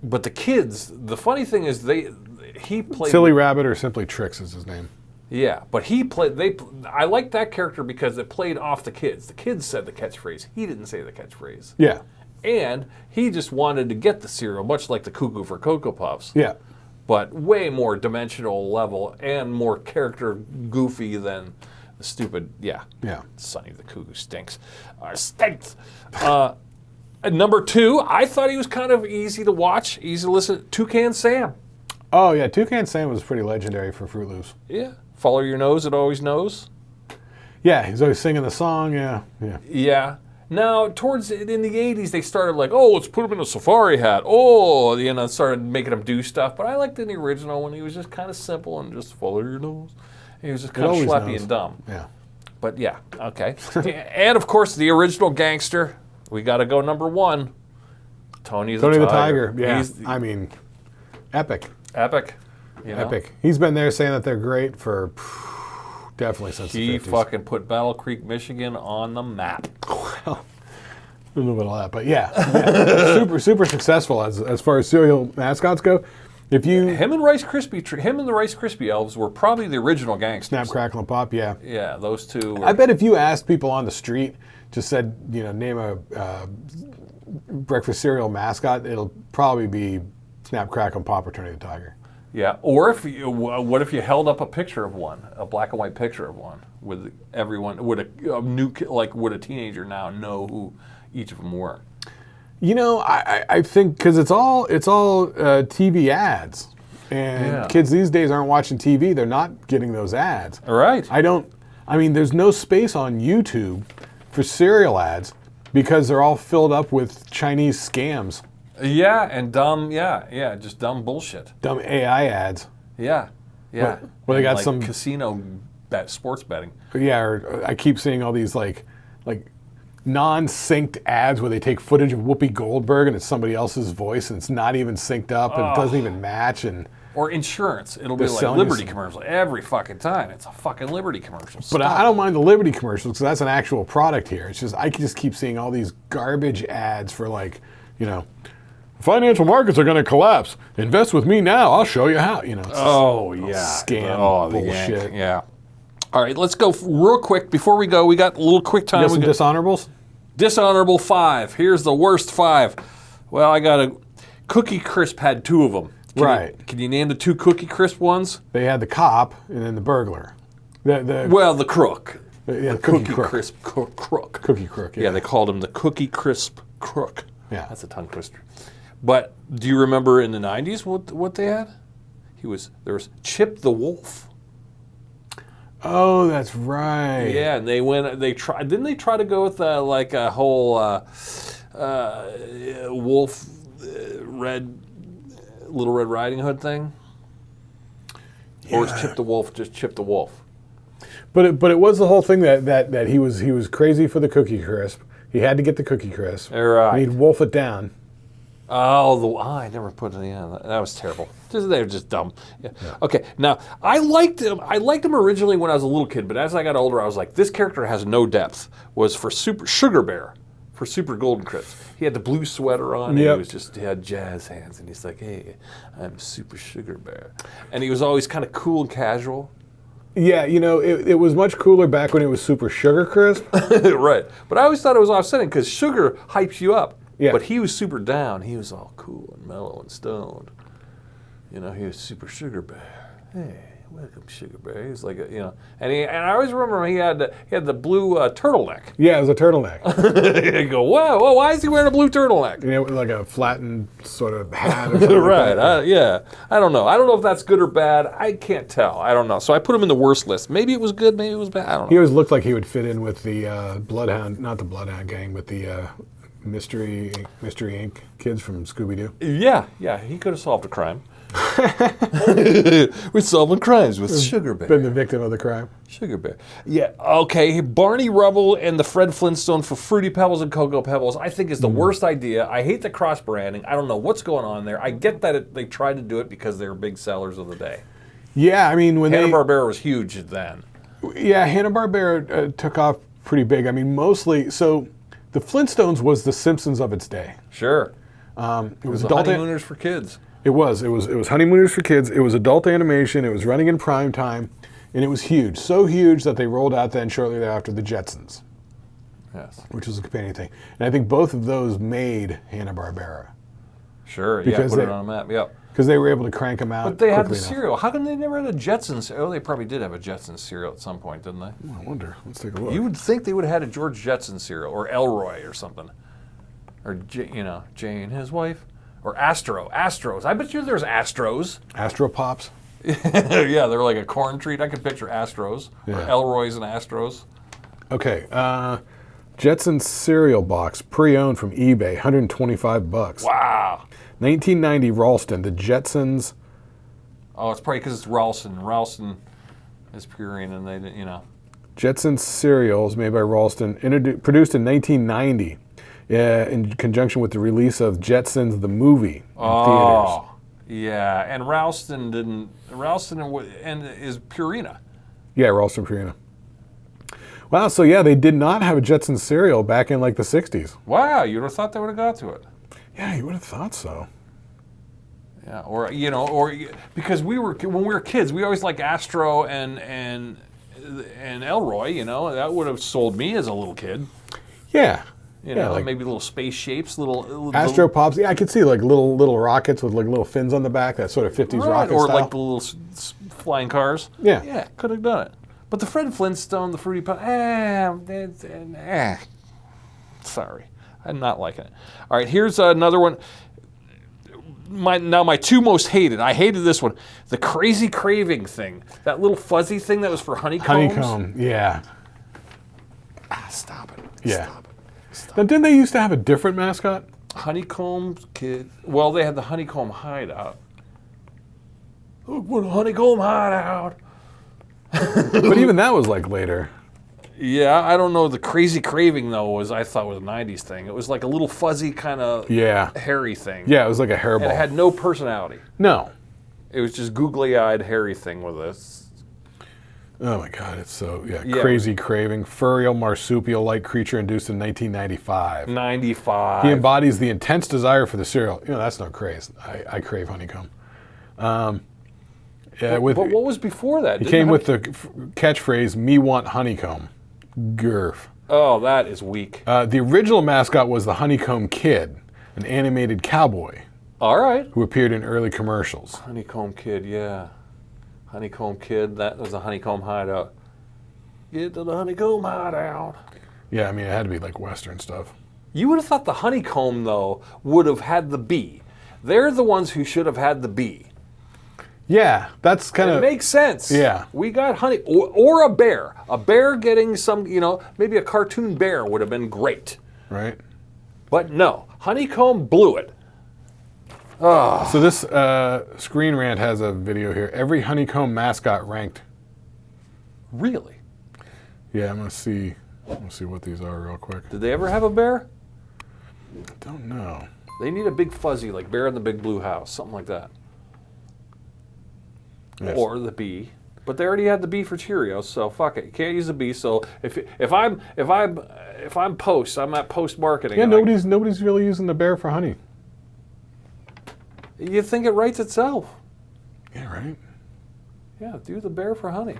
But the kids, the funny thing is he played Silly Rabbit or simply Trix is his name. Yeah, but I like that character because it played off the kids. The kids said the catchphrase. He didn't say the catchphrase. Yeah. And he just wanted to get the cereal, much like the Cuckoo for Cocoa Puffs. Yeah. But way more dimensional level and more character goofy than the stupid, Yeah. Sonny the Cuckoo stinks. Stinks! Number 2, I thought he was kind of easy to watch, easy to listen. Toucan Sam. Oh, yeah. Toucan Sam was pretty legendary for Fruit Loops. Yeah. Follow your nose, it always knows. Yeah, he's always singing the song. Yeah. Yeah. Now, in the 80s, they started like, oh, let's put him in a safari hat. Oh, started making him do stuff. But I liked in the original when he was just kind of simple and just follow your nose. He was just kind of schleppy and dumb. Yeah. But yeah, okay. And of course, the original gangster. We got to go number 1. Tony the Tiger. Yeah. Epic. Epic. Epic. He's been there saying that they're great for definitely since the 50s. He fucking put Battle Creek, Michigan on the map. Well, a little bit of that, but yeah. super successful as far as cereal mascots go. Him and the Rice Krispie elves were probably the original gangsters. Snap, Crackle, and Pop, yeah. Yeah, those two. I bet if you asked people on the street, just said, name a breakfast cereal mascot, it'll probably be Snap, Crackle, and Pop or Tony the Tiger. Yeah, or what if you held up a picture of one, a black and white picture of one, with everyone, would a teenager now know who each of them were? I think because it's all TV ads, and kids these days aren't watching TV; they're not getting those ads. All right. There's no space on YouTube for cereal ads because they're all filled up with Chinese scams. Yeah, and dumb, just dumb bullshit. Dumb AI ads. Yeah. Well, they got some casino sports betting. Yeah, or I keep seeing all these like non-synced ads where they take footage of Whoopi Goldberg and it's somebody else's voice and it's not even synced up and it doesn't even match. Or insurance. It'll be like Liberty commercial every fucking time. It's a fucking Liberty commercial. But I don't mind the Liberty commercials because that's an actual product here. It's just I just keep seeing all these garbage ads for financial markets are going to collapse. Invest with me now. I'll show you how. Scam bullshit. Yeah. All right, let's go real quick. Before we go, we got a little quick time. You got some dishonorables? Dishonorable 5. Here's the worst 5. Well, I got a Cookie Crisp had 2 of them. Can you name the 2 Cookie Crisp ones? They had the cop and then the burglar. The crook. The Cookie Crisp crook. Cookie crook, yeah. Yeah, they called him the Cookie Crisp crook. Yeah. That's a tongue twister. But do you remember in the 90s what they had? There was Chip the Wolf. Oh, that's right. Yeah, and didn't they try to go with a whole wolf, Little Red Riding Hood thing? Yeah. Or is Chip the Wolf just Chip the Wolf? But it was the whole thing that he was crazy for the Cookie Crisp. He had to get the Cookie Crisp. Right. He'd wolf it down. I never put it in. That was terrible. They were just dumb. Yeah. Okay, now, I liked him originally when I was a little kid, but as I got older, I was like, this character has no depth. Was for Super Sugar Bear, for Super Golden Crisp. He had the blue sweater on, and he had jazz hands, and he's like, hey, I'm Super Sugar Bear. And he was always kind of cool and casual. Yeah, it was much cooler back when it was Super Sugar Crisp. Right. But I always thought it was offsetting because sugar hypes you up. Yeah. But he was super down. He was all cool and mellow and stoned. He was Super Sugar Bear. Hey, welcome, Sugar Bear. He was like, and I always remember he had the blue turtleneck. Yeah, it was a turtleneck. You go, whoa, why is he wearing a blue turtleneck? Like a flattened sort of hat or something. Right, like that. I don't know. I don't know if that's good or bad. I can't tell. I don't know. So I put him in the worst list. Maybe it was good, maybe it was bad. I don't know. He always looked like he would fit in with the Bloodhound, not the Bloodhound gang, but the Mystery Inc. kids from Scooby-Doo. Yeah, he could have solved a crime. We're solving crimes with Sugar Bear. Been the victim of the crime. Sugar Bear. Yeah, okay. Barney Rubble and the Fred Flintstone for Fruity Pebbles and Cocoa Pebbles, I think is the worst idea. I hate the cross-branding. I don't know what's going on there. I get that they tried to do it because they were big sellers of the day. Yeah, when Hanna-Barbera was huge then. Yeah, Hanna-Barbera took off pretty big. Mostly, so the Flintstones was the Simpsons of its day. Sure. It was adult Honeymooners for kids. It was Honeymooners for kids. It was adult animation. It was running in prime time, and it was huge. So huge that they rolled out then shortly thereafter the Jetsons. Yes. Which was a companion thing. And I think both of those made Hanna-Barbera. Sure, put it on a map, yep. Because they were able to crank them out. But they had the cereal. How come they never had a Jetsons? Oh, they probably did have a Jetsons cereal at some point, didn't they? I wonder. Let's take a look. You would think they would have had a George Jetson cereal, or Elroy or something. Or, Jay and his wife. Or Astros. I bet you there's Astros. Astro Pops? Yeah, they're like a corn treat. I can picture Astros. Yeah. Or Elroy's and Astros. Okay. Jetsons cereal box, pre-owned from eBay, $125. Wow. 1990 Ralston, the Jetsons. Oh, it's probably because it's Ralston. Ralston is Purine, and they didn't, you know. Jetsons cereals made by Ralston, produced in 1990 in conjunction with the release of Jetsons the movie in theaters. Yeah, and Ralston didn't. Ralston and is Purina. Yeah, Ralston Purina. Wow, so yeah, they did not have a Jetsons cereal back in like the 60s. Wow, you would have thought they would have got to it. Yeah, you would have thought so. Yeah, or you know, or because when we were kids, we always liked Astro and Elroy. You know, that would have sold me as a little kid. Yeah. You know, like maybe little space shapes, little Astro Pops. Yeah, I could see like little rockets with like little fins on the back, that sort of 50s rocket or style. like the little flying cars. Yeah. Yeah, could have done it. But the Fred Flintstone, the Fruity Pebbles, sorry, I'm not liking it. All right, here's another one. My two most hated. I hated this one. The Crazy Craving thing. That little fuzzy thing that was for honeycombs. Honeycomb, yeah. Stop it. Yeah. Stop it. Stop Now, didn't they used to have a different mascot? Honeycomb Kid. Well, they had the Honeycomb Hideout. Look, what a Honeycomb Hideout. But even that was like later. Yeah, I don't know. The Crazy Craving, though, I thought was a 90s thing. It was like a little fuzzy kind of hairy thing. Yeah, it was like a hairball. And it had no personality. No. It was just googly-eyed, hairy thing with this. Oh my God, it's so, Crazy Craving, furriel marsupial-like creature induced in 1995. 95. He embodies the intense desire for the cereal. You know, that's no craze. I crave honeycomb. But what was before that? He came with the catchphrase, "Me want honeycomb." Gurf. Oh, that is weak. The original mascot was the Honeycomb Kid, an animated cowboy. All right. Who appeared in early commercials. Honeycomb Kid, yeah. Honeycomb Kid, that was a Honeycomb Hideout. Get to the Honeycomb Hideout. Yeah, I mean, it had to be like Western stuff. You would have thought the Honeycomb, though, would have had the bee. They're the ones who should have had the bee. Yeah, that's kind of... It makes sense. Yeah. We got honey, or a bear. A bear getting some, you know, maybe a cartoon bear would have been great. Right. But no, Honeycomb blew it. Oh. So this Screen Rant has a video here. Every Honeycomb mascot ranked. Really? Yeah, I'm gonna see what these are real quick. Did they ever have a bear? I don't know. They need a big fuzzy, like Bear in the Big Blue House, something like that. Yes. Or the bee. But they already had the bee for Cheerios, so fuck it. You can't use the bee. So if I'm Post, I'm at Post Marketing. Yeah, nobody's really using the bear for honey. You think it writes itself? Yeah, right. Yeah, do the bear for honey.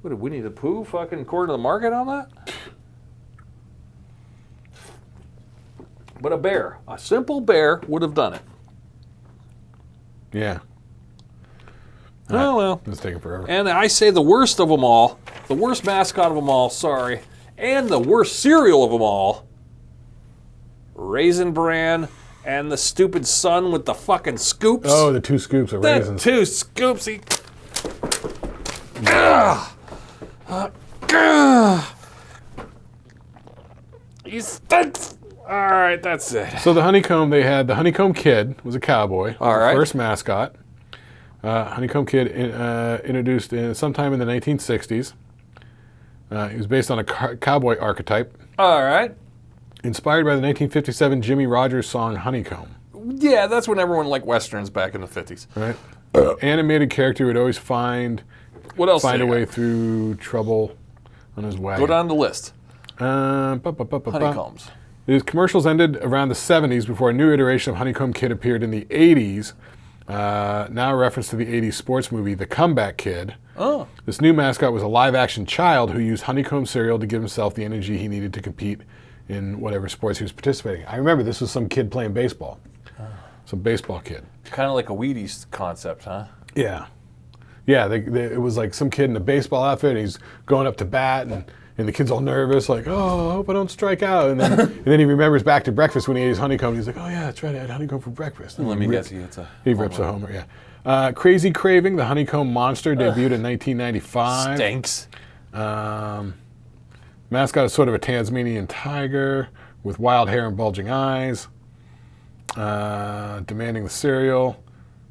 What did Winnie the Pooh fucking corner the market on that? But a simple bear would have done it. Yeah. Oh, well. It's taking forever. And I say the worst of them all, the worst mascot of them all, sorry, and the worst cereal of them all, Raisin Bran and the stupid son with the fucking scoops. Oh, the 2 scoops of raisins. 2 scoops. All right, that's it. So the Honeycomb, they had the Honeycomb Kid, was a cowboy. All right. First mascot. Honeycomb Kid introduced sometime in the 1960s. He was based on a cowboy archetype. All right. Inspired by the 1957 Jimmy Rogers song Honeycomb. Yeah, that's when everyone liked Westerns back in the 50s. Right. Animated character would always find a way through trouble on his wagon. Go down the list. Honeycombs. His commercials ended around the 70s before a new iteration of Honeycomb Kid appeared in the 80s. Now a reference to the 80s sports movie, The Comeback Kid. Oh. This new mascot was a live-action child who used honeycomb cereal to give himself the energy he needed to compete in whatever sports he was participating in. I remember this was some kid playing baseball. Some baseball kid. Kind of like a Wheaties concept, huh? Yeah. Yeah, it was like some kid in a baseball outfit, and he's going up to bat, and the kid's all nervous, like, oh, I hope I don't strike out. And then he remembers back to breakfast when he ate his honeycomb. He's like, oh, yeah, that's right, I had honeycomb for breakfast. And let me guess, he rips a homer, yeah. Crazy Craving, the honeycomb monster, debuted in 1995. Stinks. Mascot is sort of a Tasmanian tiger with wild hair and bulging eyes. Demanding the cereal.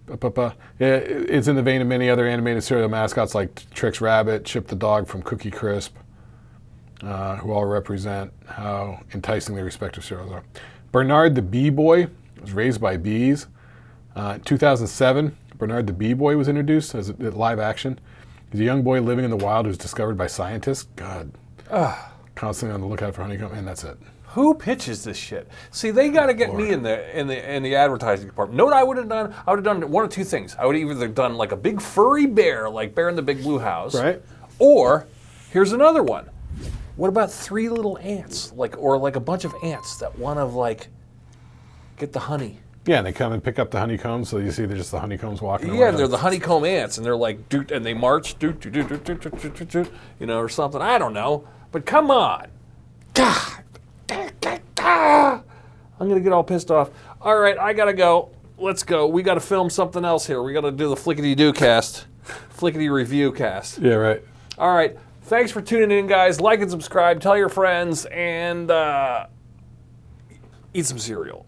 It's in the vein of many other animated cereal mascots like Trix Rabbit, Chip the dog from Cookie Crisp, who all represent how enticing their respective cereals are. Bernard the Bee Boy was raised by bees. In 2007, Bernard the Bee Boy was introduced as a live action. He's a young boy living in the wild who's discovered by scientists. God, constantly on the lookout for honeycomb, and that's it. Who pitches this shit? See, they got to get me in the advertising department. Know what I would have done? I would have done one of two things. I would have either done like a big furry bear, like Bear in the Big Blue House, right? Or here's another one. What about 3 little ants, or a bunch of ants that want to get the honey? Yeah, and they come and pick up the honeycombs, so you see they're just the honeycombs walking away. Yeah, they're the honeycomb ants, and they're like, doot, and they march, doot, doot, doot, doot, doot, doot, doot, doot, or something. I don't know, but come on. God. I'm going to get all pissed off. All right, I got to go. Let's go. We got to film something else here. We got to do the Flickety-Doo cast. Flickety review cast. Yeah, right. All right. Thanks for tuning in, guys. Like and subscribe. Tell your friends. And eat some cereal.